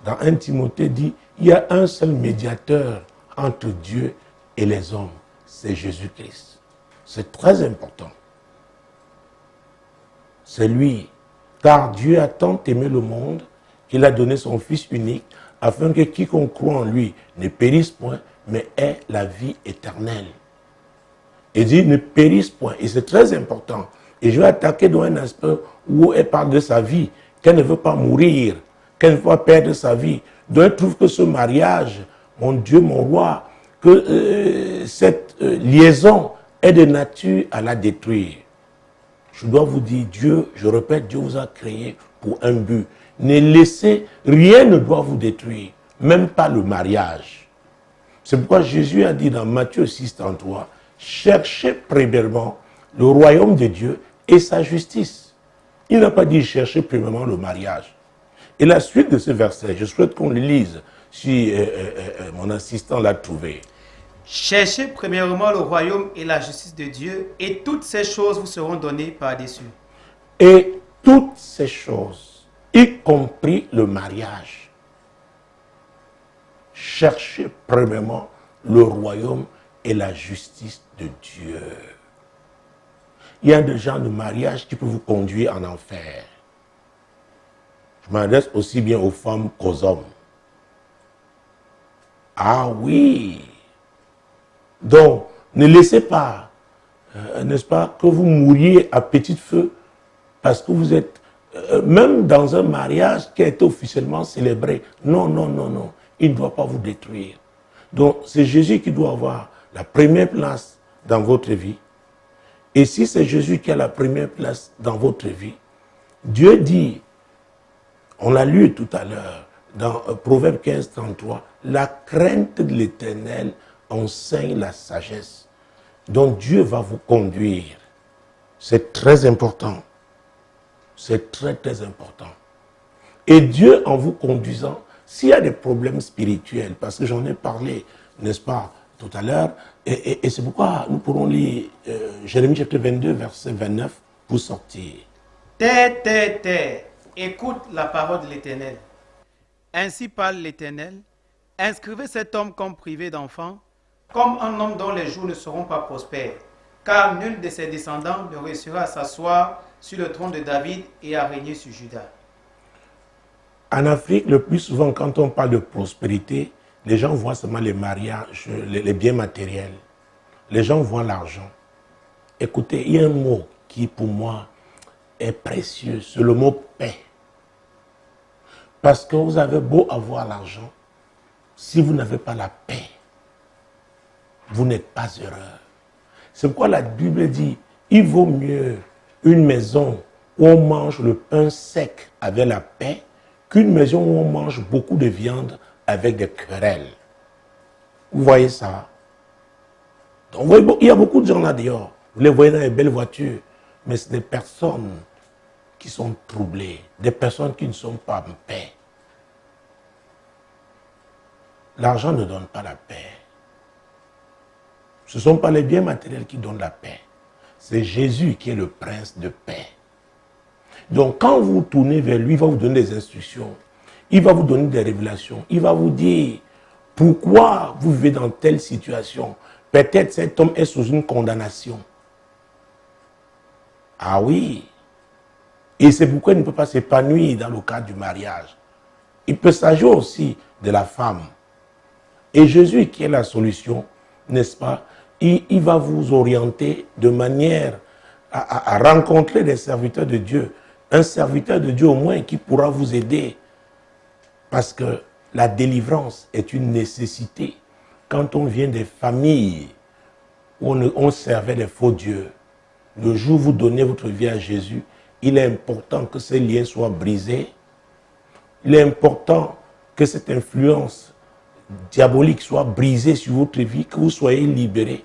dans 1 Timothée, dit, il y a un seul médiateur entre Dieu et les hommes, c'est Jésus-Christ. C'est très important. C'est lui. Car Dieu a tant aimé le monde qu'il a donné son Fils unique afin que quiconque croit en lui ne périsse point, mais ait la vie éternelle. Il dit ne périsse point. Et c'est très important. Et je vais attaquer dans un aspect où elle parle de sa vie, qu'elle ne veut pas mourir, qu'elle ne veut pas perdre sa vie. Donc elle trouve que ce mariage, mon Dieu, mon roi, que cette liaison est de nature à la détruire. Je dois vous dire, Dieu, je répète, Dieu vous a créé pour un but. Ne laissez, rien ne doit vous détruire, même pas le mariage. C'est pourquoi Jésus a dit dans Matthieu 6,33, cherchez premièrement le royaume de Dieu et sa justice. Il n'a pas dit cherchez premièrement le mariage. Et la suite de ce verset, je souhaite qu'on le lise, si mon assistant l'a trouvé. Cherchez premièrement le royaume et la justice de Dieu, et toutes ces choses vous seront données par-dessus. Et toutes ces choses, y compris le mariage. Cherchez premièrement le royaume et la justice de Dieu. Il y a des gens de mariage qui peuvent vous conduire en enfer. Je m'adresse aussi bien aux femmes qu'aux hommes. Ah oui. Donc, ne laissez pas, n'est-ce pas, que vous mouriez à petit feu parce que vous êtes, même dans un mariage qui a été officiellement célébré. Non, non, non, non. Il ne doit pas vous détruire. Donc, c'est Jésus qui doit avoir la première place dans votre vie. Et si c'est Jésus qui a la première place dans votre vie, Dieu dit, on l'a lu tout à l'heure, dans Proverbe 15, 33, la crainte de l'Éternel enseigne la sagesse. Donc Dieu va vous conduire. C'est très important. C'est très, très important. Et Dieu, en vous conduisant, s'il y a des problèmes spirituels, parce que j'en ai parlé, n'est-ce pas, tout à l'heure, et c'est pourquoi nous pourrons lire Jérémie chapitre 22, verset 29, pour sortir. Tais, écoute la parole de l'Éternel. Ainsi parle l'Éternel. Inscrivez cet homme comme privé d'enfant, comme un homme dont les jours ne seront pas prospères, car nul de ses descendants ne réussira à s'asseoir sur le trône de David et à régner sur Juda. En Afrique, le plus souvent, quand on parle de prospérité, les gens voient seulement les mariages, les biens matériels. Les gens voient l'argent. Écoutez, il y a un mot qui, pour moi, est précieux. C'est le mot paix. Parce que vous avez beau avoir l'argent, si vous n'avez pas la paix, vous n'êtes pas heureux. C'est pourquoi la Bible dit, il vaut mieux une maison où on mange le pain sec avec la paix qu'une maison où on mange beaucoup de viande avec des querelles. Vous voyez ça? Donc, vous voyez, il y a beaucoup de gens là dehors. Vous les voyez dans les belles voitures, mais c'est des personnes qui sont troublées, des personnes qui ne sont pas en paix. L'argent ne donne pas la paix. Ce ne sont pas les biens matériels qui donnent la paix. C'est Jésus qui est le prince de paix. Donc quand vous tournez vers lui, il va vous donner des instructions. Il va vous donner des révélations. Il va vous dire pourquoi vous vivez dans telle situation. Peut-être cet homme est sous une condamnation. Ah oui. Et c'est pourquoi il ne peut pas s'épanouir dans le cadre du mariage. Il peut s'agir aussi de la femme. Et Jésus qui est la solution, n'est-ce pas, il va vous orienter de manière à rencontrer des serviteurs de Dieu. Un serviteur de Dieu au moins qui pourra vous aider. Parce que la délivrance est une nécessité. Quand on vient des familles où on servait des faux dieux, le jour où vous donnez votre vie à Jésus, il est important que ces liens soient brisés. Il est important que cette influence diabolique soit brisée sur votre vie, que vous soyez libérés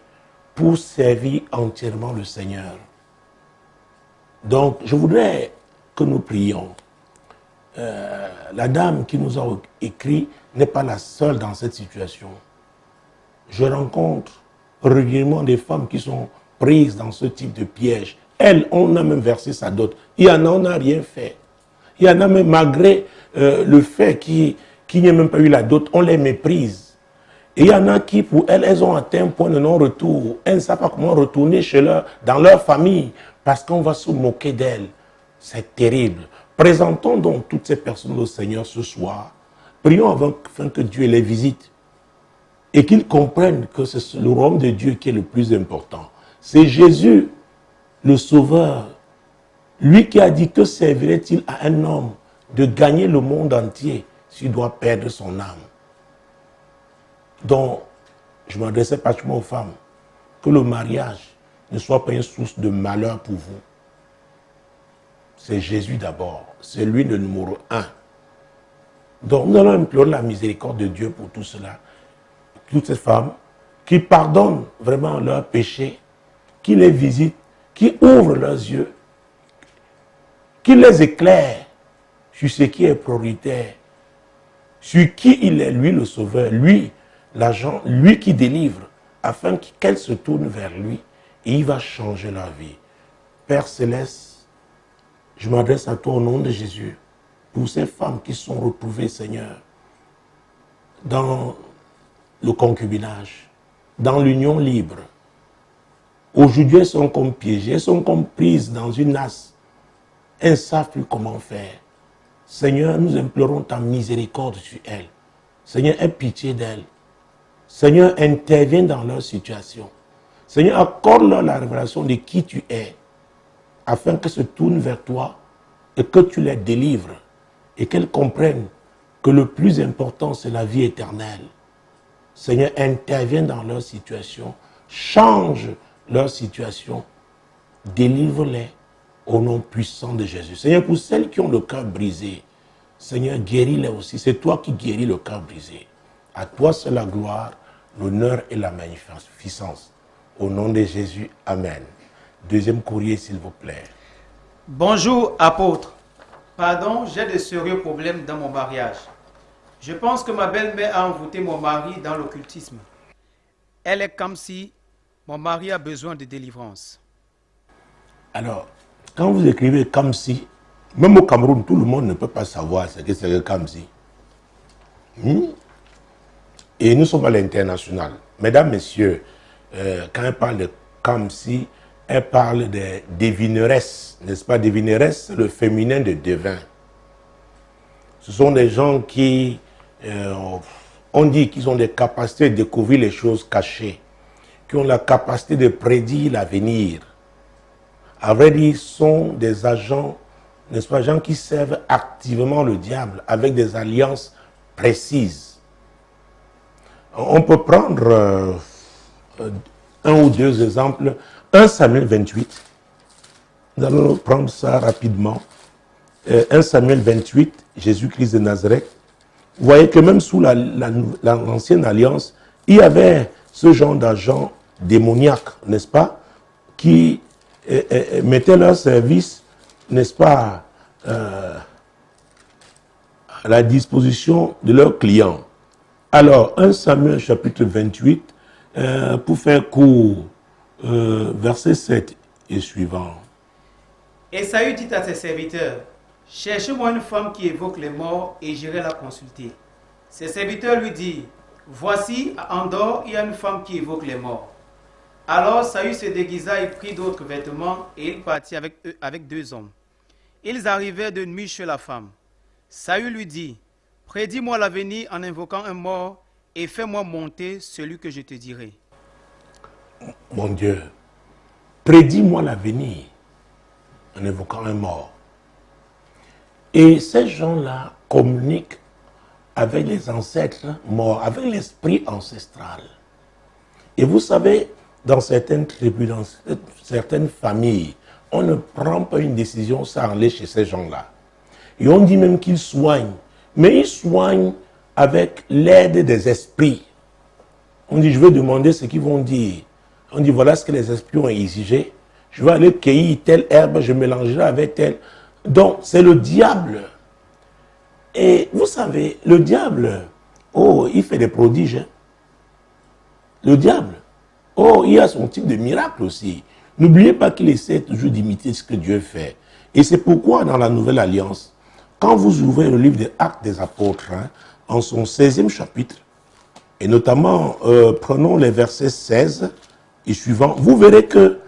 pour servir entièrement le Seigneur. Donc, je voudrais que nous prions. La dame qui nous a écrit n'est pas la seule dans cette situation. Je rencontre régulièrement des femmes qui sont prises dans ce type de piège. Elles, on a même versé sa dot. Il y en a, on n'a rien fait. Il y en a même, malgré le fait qu'il n'y ait même pas eu la dot, on les méprise. Et il y en a qui, pour elles, elles ont atteint un point de non-retour. Elles ne savent pas comment retourner dans leur famille parce qu'on va se moquer d'elles. C'est terrible. Présentons donc toutes ces personnes au Seigneur ce soir. Prions afin que Dieu les visite et qu'ils comprennent que c'est le royaume de Dieu qui est le plus important. C'est Jésus, le Sauveur, lui qui a dit que servirait-il à un homme de gagner le monde entier s'il doit perdre son âme. Donc, je m'adressais particulièrement aux femmes, que le mariage ne soit pas une source de malheur pour vous. C'est Jésus d'abord, c'est lui le numéro 1. Donc nous allons implorer la miséricorde de Dieu pour tout cela. Toutes ces femmes qui pardonnent vraiment leurs péchés, qui les visitent, qui ouvrent leurs yeux, qui les éclairent sur ce qui est prioritaire, sur qui il est, lui le sauveur, lui l'agent, lui qui délivre, afin qu'elles se tournent vers lui et il va changer leur vie. Père Céleste, je m'adresse à toi au nom de Jésus, pour ces femmes qui sont retrouvées, Seigneur, dans le concubinage, dans l'union libre. Aujourd'hui, elles sont comme piégées, elles sont comme prises dans une nasse. Elles ne savent plus comment faire. Seigneur, nous implorons ta miséricorde sur elles. Seigneur, aie pitié d'elles. Seigneur, interviens dans leur situation. Seigneur, accorde-leur la révélation de qui tu es, afin qu'elles se tournent vers toi et que tu les délivres et qu'elles comprennent que le plus important, c'est la vie éternelle. Seigneur, interviens dans leur situation, change leur situation, délivre-les au nom puissant de Jésus. Seigneur, pour celles qui ont le cœur brisé, Seigneur, guéris-les aussi. C'est toi qui guéris le cœur brisé. À toi c'est la gloire, l'honneur et la magnificence. Au nom de Jésus, Amen. Deuxième courrier, s'il vous plaît. Bonjour, apôtre. Pardon, j'ai de sérieux problèmes dans mon mariage. Je pense que ma belle-mère a envoûté mon mari dans l'occultisme. Elle est comme si mon mari a besoin de délivrance. Alors, quand vous écrivez comme si, même au Cameroun, tout le monde ne peut pas savoir ce que c'est comme si. Et nous sommes à l'international. Mesdames, messieurs, quand elle parle de comme si, elle parle de devineresses, n'est-ce pas? Devineresses, c'est le féminin de devin. Ce sont des gens qui, on dit qu'ils ont des capacités de découvrir les choses cachées, qui ont la capacité de prédire l'avenir. À vrai dire, sont des agents, n'est-ce pas, gens qui servent activement le diable avec des alliances précises. On peut prendre un ou deux exemples. 1 Samuel 28. Nous allons prendre ça rapidement. 1 Samuel 28, Jésus-Christ de Nazareth. Vous voyez que même sous l'ancienne alliance, il y avait ce genre d'agents démoniaques, n'est-ce pas, qui mettaient leur service, n'est-ce pas, à la disposition de leurs clients. Alors, 1 Samuel chapitre 28, pour faire court, verset 7 et suivant. Esaü dit à ses serviteurs, « Cherchez-moi une femme qui évoque les morts et j'irai la consulter. » Ses serviteurs lui dirent, « Voici, à Endor, il y a une femme qui évoque les morts. » Alors Saül se déguisa et prit d'autres vêtements et il partit avec 2 hommes. Ils arrivèrent de nuit chez la femme. Saül lui dit, « Prédis-moi l'avenir en invoquant un mort et fais-moi monter celui que je te dirai. » Mon Dieu, prédis-moi l'avenir en invoquant un mort. Et ces gens-là communiquent avec les ancêtres morts, avec l'esprit ancestral. Et vous savez, dans certaines tribus, dans certaines familles, on ne prend pas une décision sans aller chez ces gens-là. Et on dit même qu'ils soignent, mais ils soignent avec l'aide des esprits. On dit, je vais demander ce qu'ils vont dire. On dit, voilà ce que les esprits ont exigé. Je vais aller cueillir telle herbe, je mélangerai avec telle. Donc, c'est le diable. Et vous savez, le diable, oh, il fait des prodiges. Hein. Le diable, oh, il a son type de miracle aussi. N'oubliez pas qu'il essaie toujours d'imiter ce que Dieu fait. Et c'est pourquoi, dans la Nouvelle Alliance, quand vous ouvrez le livre des Actes des Apôtres, hein, en son 16e chapitre, Et notamment, prenons les versets 16 et suivants. Vous verrez que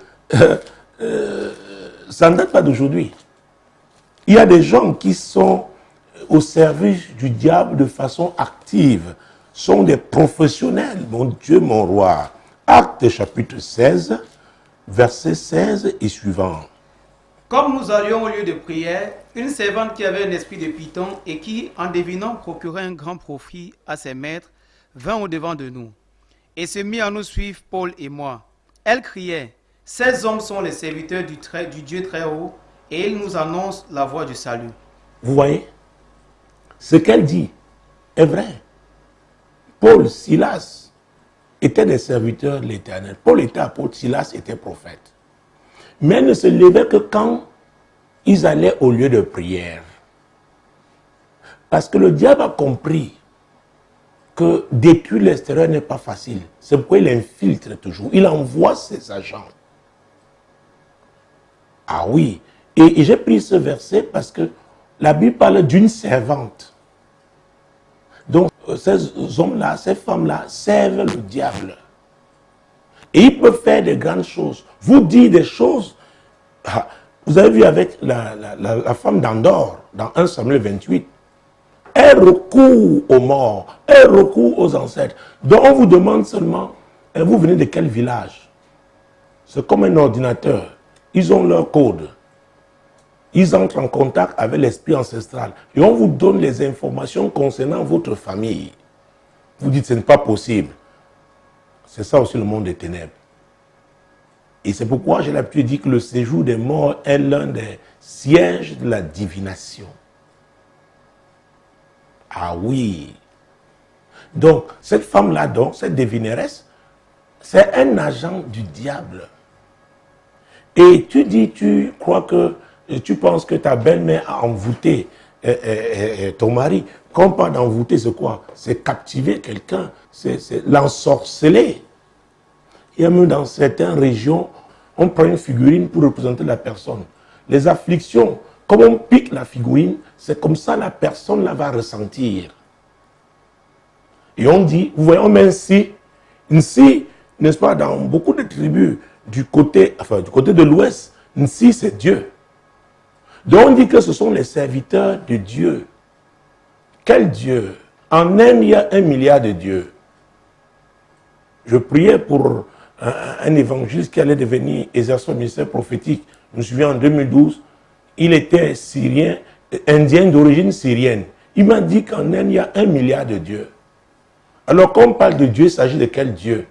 ça ne date pas d'aujourd'hui. Il y a des gens qui sont au service du diable de façon active, sont des professionnels, mon Dieu, mon roi. Actes chapitre 16, verset 16 et suivant. Comme nous allions au lieu de prière, une servante qui avait un esprit de python et qui, en devinant, procurait un grand profit à ses maîtres, vint au-devant de nous et se mit à nous suivre, Paul et moi. Elle criait, « Ces hommes sont les serviteurs du Dieu très haut et ils nous annoncent la voie du salut. » Vous voyez, ce qu'elle dit est vrai. Paul, Silas étaient des serviteurs de l'Éternel. Paul était apôtre, Silas était prophète. Mais ils ne se levaient que quand ils allaient au lieu de prière. Parce que le diable a compris que détruire l'extérieur n'est pas facile. C'est pourquoi il infiltre toujours. Il envoie ses agents. Ah oui. Et j'ai pris ce verset parce que la Bible parle d'une servante. Donc, ces hommes-là, ces femmes-là servent le diable. Et ils peuvent faire de grandes choses. Vous dire des choses. Vous avez vu avec la femme d'Andorre, dans 1 Samuel 28, elle recourt aux morts, elle recourt aux ancêtres. Donc on vous demande seulement, vous venez de quel village? C'est comme un ordinateur. Ils ont leur code. Ils entrent en contact avec l'esprit ancestral. Et on vous donne les informations concernant votre famille. Vous dites, ce n'est pas possible. C'est ça aussi le monde des ténèbres. Et c'est pourquoi j'ai l'habitude de dire que le séjour des morts est l'un des sièges de la divination. Ah oui. Donc, cette femme-là, donc, cette devineresse, c'est un agent du diable. Et tu dis, tu crois que, tu penses que ta belle-mère a envoûté ton mari. Quand on parle d'envoûter, c'est quoi? C'est captiver quelqu'un, c'est l'ensorceler. Il y a même dans certaines régions, on prend une figurine pour représenter la personne. Les afflictions, comme on pique la figurine, c'est comme ça la personne la va ressentir. Et on dit, vous voyez, on met Nsi, n'est-ce pas, dans beaucoup de tribus du côté de l'Ouest, Nsi c'est Dieu. Donc on dit que ce sont les serviteurs de Dieu. Quel Dieu? En Inde, il y a 1 milliard de dieux. Je priais pour un évangéliste qui allait devenir exercer un ministère prophétique. Je me souviens en 2012, il était syrien, indien d'origine syrienne. Il m'a dit qu'en Inde, il y a 1 milliard de dieux. Alors quand on parle de Dieu, il s'agit de quel Dieu?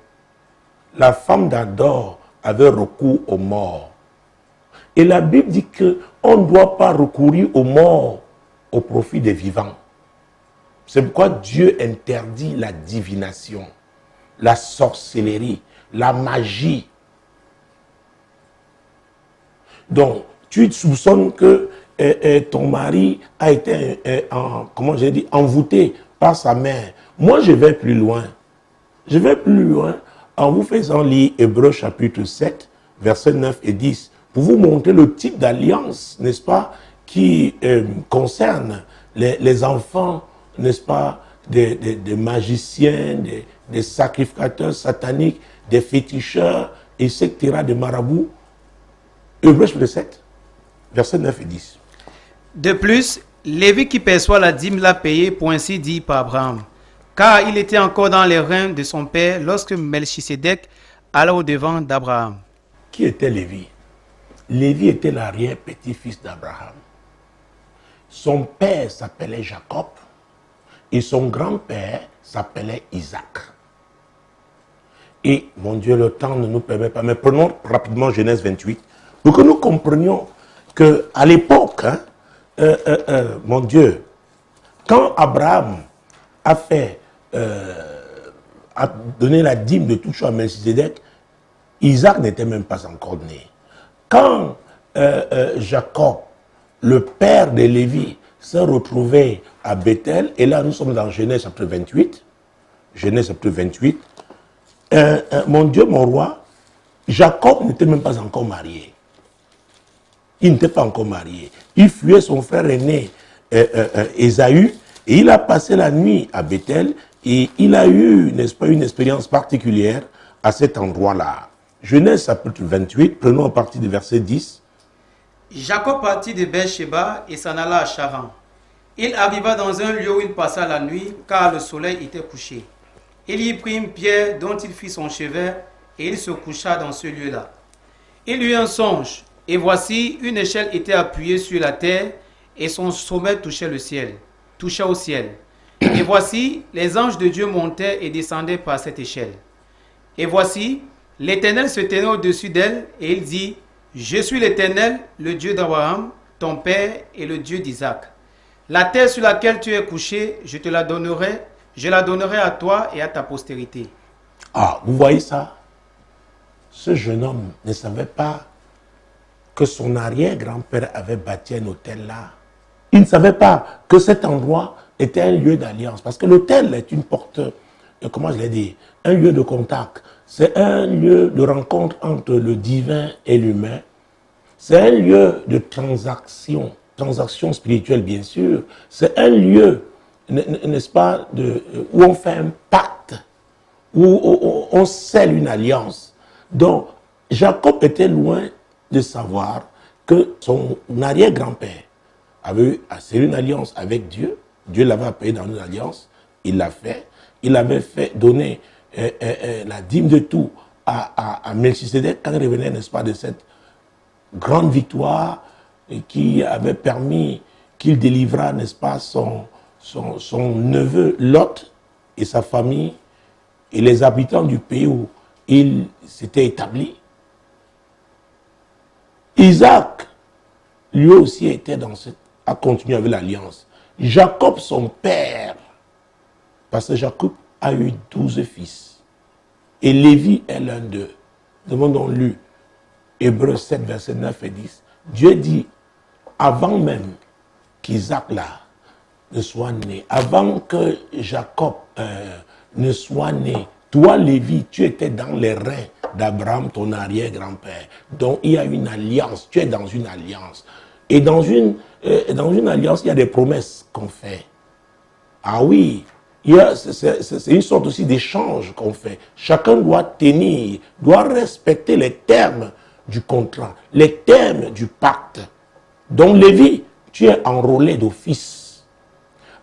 La femme d'Andorre avait recours aux morts. Et la Bible dit qu'on ne doit pas recourir aux morts au profit des vivants. C'est pourquoi Dieu interdit la divination, la sorcellerie, la magie. Donc, tu soupçonnes que ton mari a été, envoûté par sa mère. Moi, je vais plus loin. Je vais plus loin en vous faisant lire Hébreux chapitre 7, versets 9 et 10, pour vous montrer le type d'alliance, n'est-ce pas, qui concerne les enfants, n'est-ce pas, des magiciens, des sacrificateurs sataniques, des féticheurs, etc., des marabouts. Hébreux chapitre 7, versets 9 et 10. De plus, Lévi qui perçoit la dîme l'a payé pour ainsi dire par Abraham, car il était encore dans les reins de son père lorsque Melchisédek alla au-devant d'Abraham. Qui était Lévi? Lévi était l'arrière-petit-fils d'Abraham. Son père s'appelait Jacob et son grand-père s'appelait Isaac. Et, mon Dieu, le temps ne nous permet pas, mais prenons rapidement Genèse 28, pour que nous comprenions qu'à l'époque, mon Dieu, quand Abraham a donné la dîme de tout chose à Melchisédek, Isaac n'était même pas encore né. Quand Jacob, le père de Lévi, s'est retrouvé à Bethel, et là nous sommes dans Genèse chapitre 28, Genèse chapitre 28, mon Dieu, mon roi, Jacob n'était même pas encore marié. Il n'était pas encore marié. Il fuyait son frère aîné, Ésaü, et il a passé la nuit à Bethel, Et il a eu, n'est-ce pas, une expérience particulière à cet endroit-là. Genèse chapitre 28, prenons à partir du verset 10. Jacob partit de Beersheba et s'en alla à Charan. Il arriva dans un lieu où il passa la nuit, car le soleil était couché. Il y prit une pierre dont il fit son chevet, et il se coucha dans ce lieu-là. Il eut un songe, et voici, une échelle était appuyée sur la terre, et son sommet touchait le ciel, touchait au ciel. Et voici, les anges de Dieu montaient et descendaient par cette échelle. Et voici, l'Éternel se tenait au-dessus d'elle, et il dit, « Je suis l'Éternel, le Dieu d'Abraham, ton père, et le Dieu d'Isaac. La terre sur laquelle tu es couché, je la donnerai à toi et à ta postérité. » Ah, vous voyez ça? Ce jeune homme ne savait pas que son arrière-grand-père avait bâti un hôtel là. Il ne savait pas que cet endroit était un lieu d'alliance. Parce que l'hôtel est une porte, comment je l'ai dit, un lieu de contact. C'est un lieu de rencontre entre le divin et l'humain. C'est un lieu de transaction spirituelle bien sûr. C'est un lieu, n'est-ce pas, où on fait un pacte, où on scelle une alliance. Donc, Jacob était loin de savoir que son arrière-grand-père avait scellé une alliance avec Dieu. Dieu l'avait appelé dans une alliance. Il l'a fait. Il avait fait donner la dîme de tout à Melchisedec quand il revenait, n'est-ce pas, de cette grande victoire qui avait permis qu'il délivra, n'est-ce pas, son neveu Lot et sa famille et les habitants du pays où il s'était établi. Isaac, lui aussi, a continué avec l'alliance. Jacob, son père, parce que Jacob a eu 12 fils. Et Lévi est l'un d'eux. Nous avons lu Hébreux 7, versets 9 et 10. Dieu dit, avant même qu'Isaac là ne soit né, avant que Jacob ne soit né, toi Lévi, tu étais dans les reins d'Abraham, ton arrière-grand-père. Donc il y a une alliance, tu es dans une alliance. Et dans une alliance, il y a des promesses qu'on fait. Ah oui, c'est une sorte aussi d'échange qu'on fait. Chacun doit tenir, doit respecter les termes du contrat, les termes du pacte. Donc Lévi, tu es enrôlé d'office.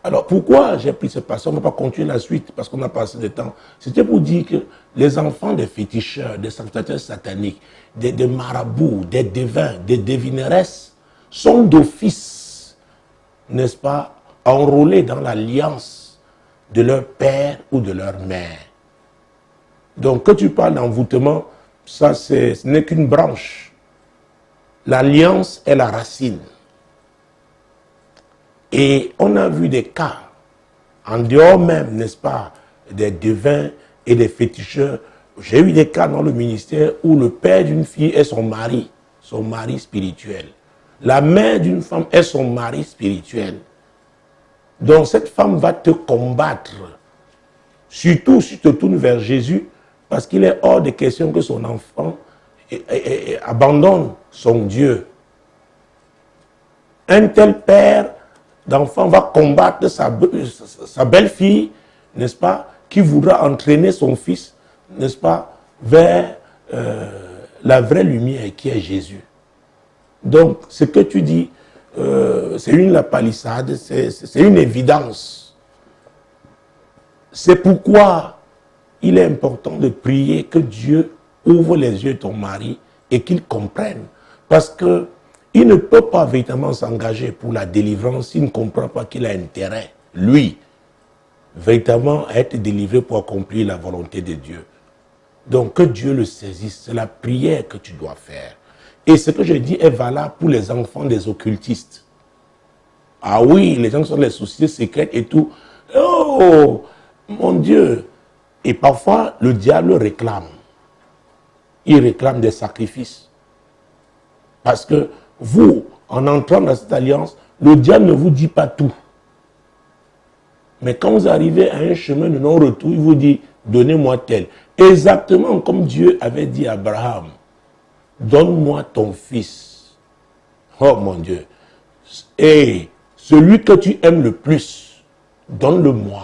Alors pourquoi j'ai pris ce passage? On ne va pas continuer la suite parce qu'on a passé de temps. C'était pour dire que les enfants des féticheurs, des sanctificateurs sataniques, des marabouts, des devins, des devineresses sont d'office, n'est-ce pas, enrôlés dans l'alliance de leur père ou de leur mère. Donc quand tu parles d'envoûtement, ça ce n'est qu'une branche. L'alliance est la racine. Et on a vu des cas, en dehors même, n'est-ce pas, des devins et des féticheurs. J'ai eu des cas dans le ministère où le père d'une fille est son mari spirituel. La mère d'une femme est son mari spirituel. Donc cette femme va te combattre. Surtout si tu te tournes vers Jésus, parce qu'il est hors de question que son enfant abandonne son Dieu. Un tel père d'enfant va combattre sa belle-fille, n'est-ce pas, qui voudra entraîner son fils, n'est-ce pas, vers la vraie lumière qui est Jésus. Donc, ce que tu dis, c'est une lapalissade, c'est une évidence. C'est pourquoi il est important de prier que Dieu ouvre les yeux de ton mari et qu'il comprenne. Parce que il ne peut pas véritablement s'engager pour la délivrance s'il ne comprend pas qu'il a intérêt, lui, véritablement à être délivré pour accomplir la volonté de Dieu. Donc que Dieu le saisisse, c'est la prière que tu dois faire. Et ce que je dis est valable pour les enfants des occultistes. Ah oui, les gens qui sont les sociétés secrètes et tout. Oh, mon Dieu. Et parfois, le diable réclame. Il réclame des sacrifices. Parce que vous, en entrant dans cette alliance, le diable ne vous dit pas tout. Mais quand vous arrivez à un chemin de non-retour, il vous dit, donnez-moi tel. Exactement comme Dieu avait dit à Abraham, donne-moi ton fils. Oh mon Dieu. Et celui que tu aimes le plus, donne-le-moi.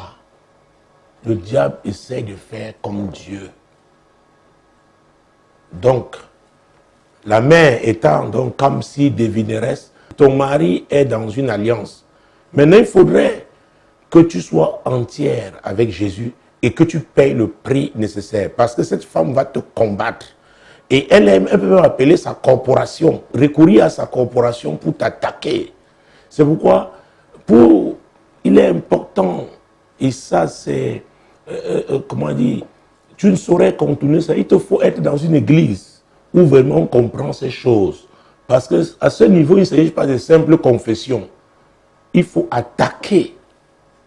le diable essaie de faire comme Dieu. Donc, la mère étant donc comme si devineresse, ton mari est dans une alliance. Maintenant, il faudrait que tu sois entière avec Jésus et que tu payes le prix nécessaire. Parce que cette femme va te combattre. Et elle peut même appeler sa corporation, recourir à sa corporation pour t'attaquer. C'est pourquoi, il est important, et ça c'est, comment dire, tu ne saurais contourner ça. Il te faut être dans une église où vraiment on comprend ces choses. Parce qu'à ce niveau, il ne s'agit pas de simple confession. Il faut attaquer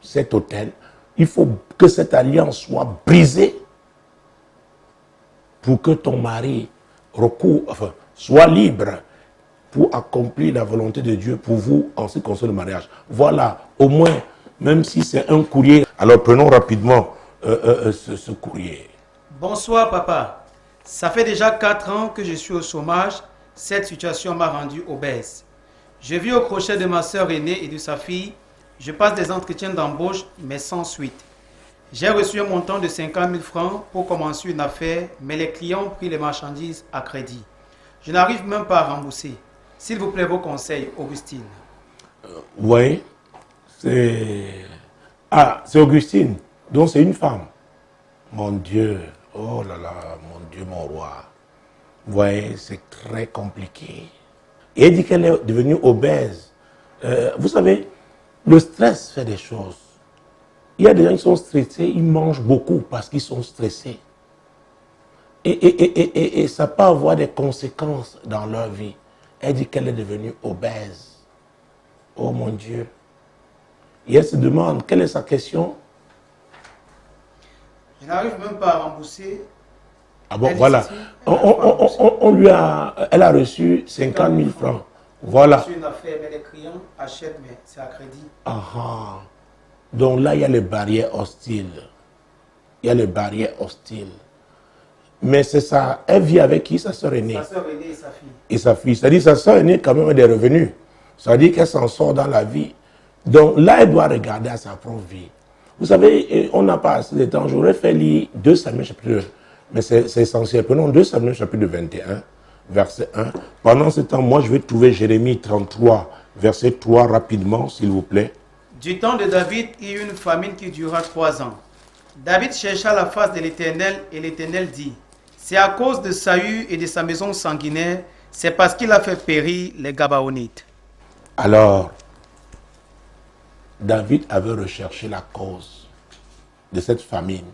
cet autel. Il faut que cette alliance soit brisée pour que ton mari soit libre pour accomplir la volonté de Dieu pour vous en ce qui concerne le mariage. Voilà, au moins, même si c'est un courrier. Alors prenons rapidement ce courrier. Bonsoir papa. Ça fait déjà 4 ans que je suis au chômage. Cette situation m'a rendu obèse. Je vis au crochet de ma sœur aînée et de sa fille. Je passe des entretiens d'embauche, mais sans suite. J'ai reçu un montant de 50 000 francs pour commencer une affaire, mais les clients ont pris les marchandises à crédit. Je n'arrive même pas à rembourser. S'il vous plaît, vos conseils, Augustine. Oui, c'est Augustine, donc c'est une femme. Mon Dieu, oh là là, mon Dieu, mon roi. Vous voyez, c'est très compliqué. Et elle dit qu'elle est devenue obèse. Vous savez, le stress fait des choses. Il y a des gens qui sont stressés, ils mangent beaucoup parce qu'ils sont stressés. Et ça peut avoir des conséquences dans leur vie. Elle dit qu'elle est devenue obèse. Oh mon Dieu. Et elle se demande, quelle est sa question? Je n'arrive même pas à rembourser. Ah bon, voilà. Elle a reçu 50 000 francs. Voilà. C'est une affaire, mais les clients achètent, mais c'est à crédit. Ah. Donc là, il y a les barrières hostiles. Il y a les barrières hostiles. Mais c'est ça. Elle vit avec qui? Sa sœur aînée. Sa sœur aînée et sa fille. Et sa fille. C'est-à-dire sa sœur aînée quand même a des revenus. Ça veut dire qu'elle s'en sort dans la vie. Donc là, elle doit regarder à sa propre vie. Vous savez, on n'a pas assez de temps. J'aurais fait lire 2 Samuel chapitre 2. Mais c'est essentiel. Prenons 2 Samuel chapitre 21, verset 1. Pendant ce temps, moi, je vais trouver Jérémie 33, verset 3 rapidement, s'il vous plaît. Du temps de David, il y eut une famine qui dura 3 ans. David chercha la face de l'Éternel et l'Éternel dit, c'est à cause de Saül et de sa maison sanguinaire, c'est parce qu'il a fait périr les Gabaonites. Alors, David avait recherché la cause de cette famine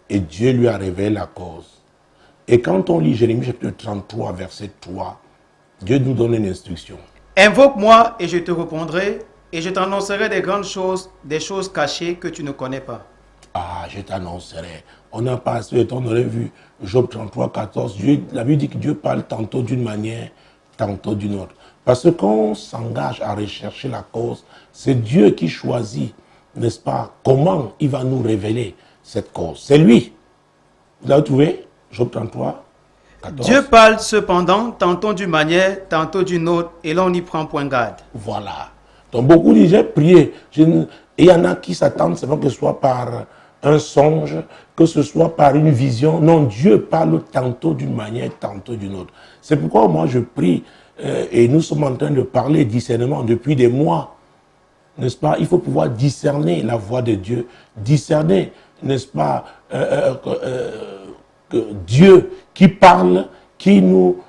et Dieu lui a révélé la cause. Et quand on lit Jérémie chapitre 33, verset 3, Dieu nous donne une instruction. Invoque-moi et je te répondrai et je t'annoncerai des grandes choses, des choses cachées que tu ne connais pas. Ah, je t'annoncerai. On n'a pas assez de temps, on aurait vu Job 33, 14. La Bible dit que Dieu parle tantôt d'une manière, tantôt d'une autre. Parce que quand on s'engage à rechercher la cause, c'est Dieu qui choisit, n'est-ce pas, comment il va nous révéler cette cause. C'est lui. Vous avez trouvé Job 33, 14. Dieu parle cependant tantôt d'une manière, tantôt d'une autre, et l'on n'y prend point garde. Voilà. Donc beaucoup disent, j'ai prié. Et il y en a qui s'attendent, c'est pas que ce soit par un songe, que ce soit par une vision. Non, Dieu parle tantôt d'une manière, tantôt d'une autre. C'est pourquoi moi je prie, et nous sommes en train de parler discernement depuis des mois. N'est-ce pas? Il faut pouvoir discerner la voix de Dieu, discerner, n'est-ce pas, Dieu qui parle, qui nous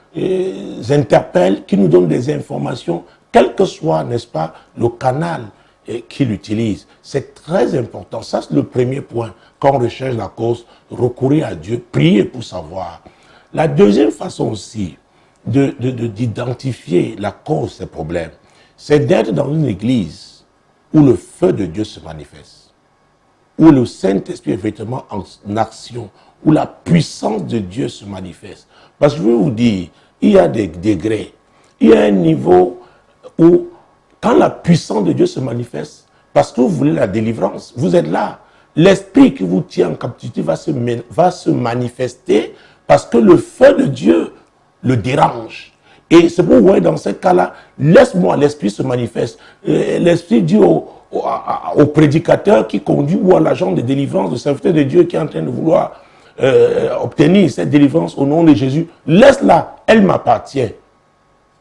interpelle, qui nous donne des informations, quel que soit, n'est-ce pas, le canal qu'il utilise. C'est très important. Ça, c'est le premier point. Quand on recherche la cause, recourir à Dieu, prier pour savoir. La deuxième façon aussi d'identifier la cause de ces problèmes, c'est d'être dans une église où le feu de Dieu se manifeste, où le Saint-Esprit est effectivement en action, où la puissance de Dieu se manifeste. Parce que je veux vous dire, il y a des degrés, il y a un niveau où, quand la puissance de Dieu se manifeste, parce que vous voulez la délivrance, vous êtes là. L'esprit qui vous tient en captivité va se manifester parce que le feu de Dieu le dérange. Et c'est pour vous voyez dans ce cas-là, laisse-moi, l'esprit se manifeste. L'esprit dit au prédicateur qui conduit ou à l'agent de délivrance, de serviteur de Dieu qui est en train de vouloir obtenir cette délivrance au nom de Jésus. Laisse-la, elle m'appartient.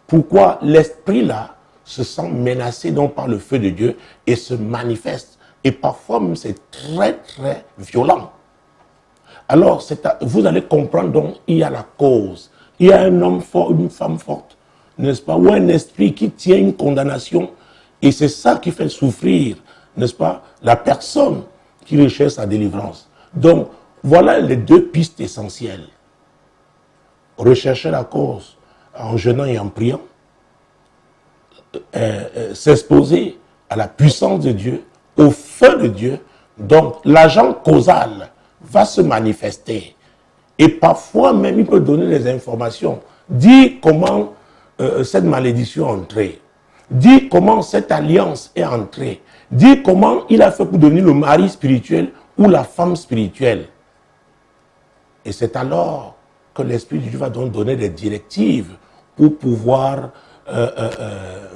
Pourquoi l'esprit-là se sent menacé donc par le feu de Dieu et se manifeste. Et parfois même c'est très très violent. Alors vous allez comprendre donc il y a la cause. Il y a un homme fort, une femme forte, n'est-ce pas? Ou un esprit qui tient une condamnation. Et c'est ça qui fait souffrir, n'est-ce pas, la personne qui recherche sa délivrance. Donc, voilà les deux pistes essentielles. Rechercher la cause en jeûnant et en priant. S'exposer à la puissance de Dieu, au feu de Dieu. Donc, l'agent causal va se manifester. Et parfois même, il peut donner des informations. Dire comment cette malédiction est entrée. Dire comment cette alliance est entrée. Dire comment il a fait pour devenir le mari spirituel ou la femme spirituelle. Et c'est alors que l'Esprit de Dieu va donc donner des directives pour pouvoir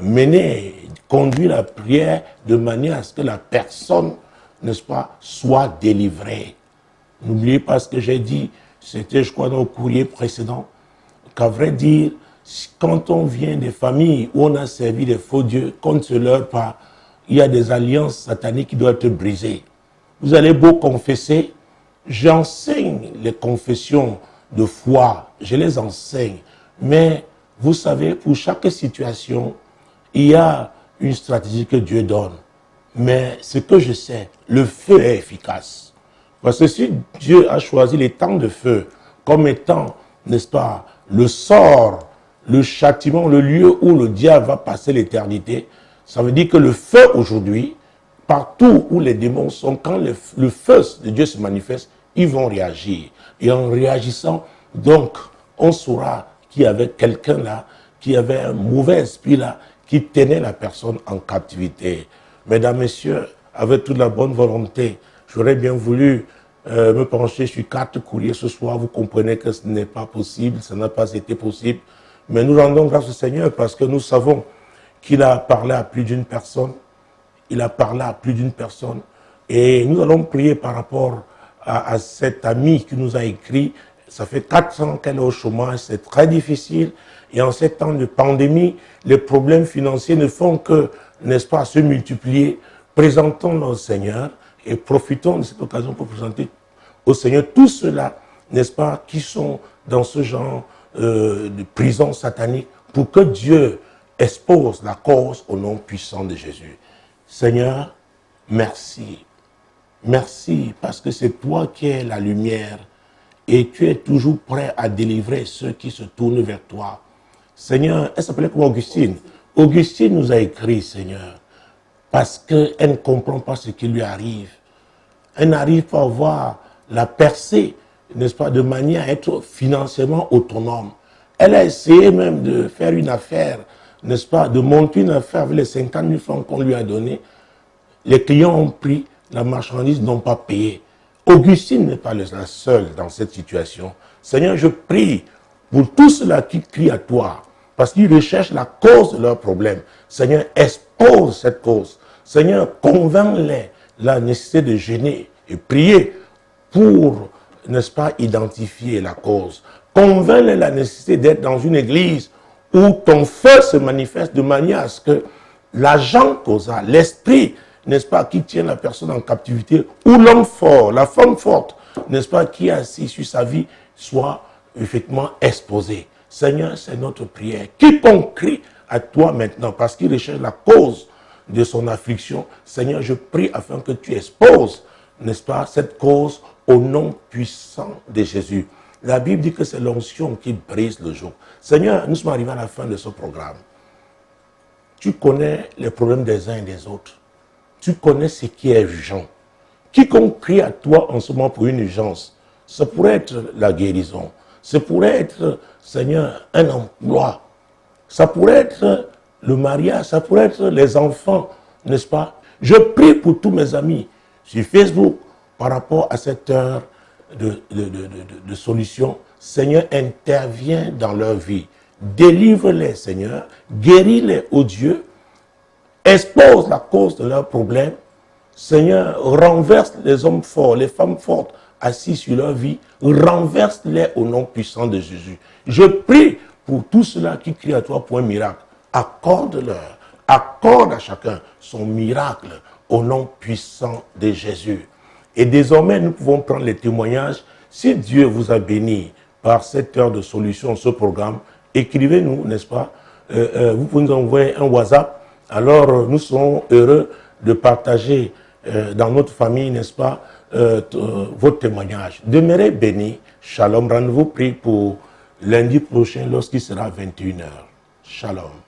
mener, conduire la prière de manière à ce que la personne, n'est-ce pas, soit délivrée. N'oubliez pas ce que j'ai dit, c'était je crois dans le courrier précédent, qu'à vrai dire, quand on vient des familles où on a servi des faux dieux, qu'on ne se leurre pas, il y a des alliances sataniques qui doivent être brisées. Vous allez beau confesser, j'enseigne les confessions de foi, je les enseigne, mais vous savez, pour chaque situation, il y a une stratégie que Dieu donne. Mais ce que je sais, le feu est efficace. Parce que si Dieu a choisi les temps de feu comme étant, n'est-ce pas, le sort, le châtiment, le lieu où le diable va passer l'éternité, ça veut dire que le feu aujourd'hui, partout où les démons sont, quand le feu de Dieu se manifeste, ils vont réagir. Et en réagissant, donc, on saura qu'il y avait quelqu'un là, qui avait un mauvais esprit là, qui tenait la personne en captivité. Mesdames, Messieurs, avec toute la bonne volonté, j'aurais bien voulu me pencher sur 4 courriers ce soir. Vous comprenez que ce n'est pas possible, ça n'a pas été possible. Mais nous rendons grâce au Seigneur parce que nous savons qu'il a parlé à plus d'une personne. Il a parlé à plus d'une personne. Et nous allons prier par rapport à cette amie qui nous a écrit. Ça fait 4 ans qu'elle est au chômage, c'est très difficile. Et en ces temps de pandémie, les problèmes financiers ne font que, n'est-ce pas, se multiplier. Présentons-le au Seigneur et profitons de cette occasion pour présenter au Seigneur tous ceux-là, n'est-ce pas, qui sont dans ce genre de prison satanique pour que Dieu expose la cause au nom puissant de Jésus. Seigneur, merci. Merci parce que c'est toi qui es la lumière et tu es toujours prêt à délivrer ceux qui se tournent vers toi. Seigneur, elle s'appelait comme Augustine. Augustine nous a écrit, Seigneur, parce qu'elle ne comprend pas ce qui lui arrive. Elle n'arrive pas à voir la percée, n'est-ce pas, de manière à être financièrement autonome. Elle a essayé même de faire une affaire, n'est-ce pas, de monter une affaire avec les 50 000 francs qu'on lui a donnés. Les clients ont pris, la marchandise n'ont pas payé. Augustine n'est pas la seule dans cette situation. Seigneur, je prie pour tous ceux-là qui crient à toi, parce qu'ils recherchent la cause de leurs problèmes. Seigneur, expose cette cause. Seigneur, convainc-les la nécessité de jeûner et prier pour, n'est-ce pas, identifier la cause. Convainc-les la nécessité d'être dans une église où ton feu se manifeste de manière à ce que l'agent causal, l'esprit, n'est-ce pas, qui tient la personne en captivité, ou l'homme fort, la femme forte, n'est-ce pas, qui est assis sur sa vie, soit effectivement exposé. Seigneur, c'est notre prière. Quiconque crie à toi maintenant, parce qu'il recherche la cause de son affliction, Seigneur, je prie afin que tu exposes, n'est-ce pas, cette cause au nom puissant de Jésus. La Bible dit que c'est l'onction qui brise le joug. Seigneur, nous sommes arrivés à la fin de ce programme. Tu connais les problèmes des uns et des autres. Tu connais ce qui est urgent. Quiconque crie à toi en ce moment pour une urgence, ça pourrait être la guérison. Ça pourrait être, Seigneur, un emploi. Ça pourrait être le mariage. Ça pourrait être les enfants, n'est-ce pas? Je prie pour tous mes amis sur Facebook par rapport à cette heure de solution. Seigneur, interviens dans leur vie. Délivre-les, Seigneur. Guéris-les, ô Dieu. expose la cause de leurs problèmes. Seigneur, renverse les hommes forts, les femmes fortes assis sur leur vie, renverse-les au nom puissant de Jésus. Je prie pour tous ceux-là qui crient à toi pour un miracle. Accorde-leur, accorde à chacun son miracle au nom puissant de Jésus. Et désormais, nous pouvons prendre les témoignages. Si Dieu vous a béni par cette heure de solution, ce programme, écrivez-nous, n'est-ce pas? Vous pouvez nous envoyer un WhatsApp. Alors, nous serons heureux de partager dans notre famille, n'est-ce pas, votre témoignage. Demeurez bénis. Shalom. Rendez-vous pris pour lundi prochain lorsqu'il sera 21h. Shalom.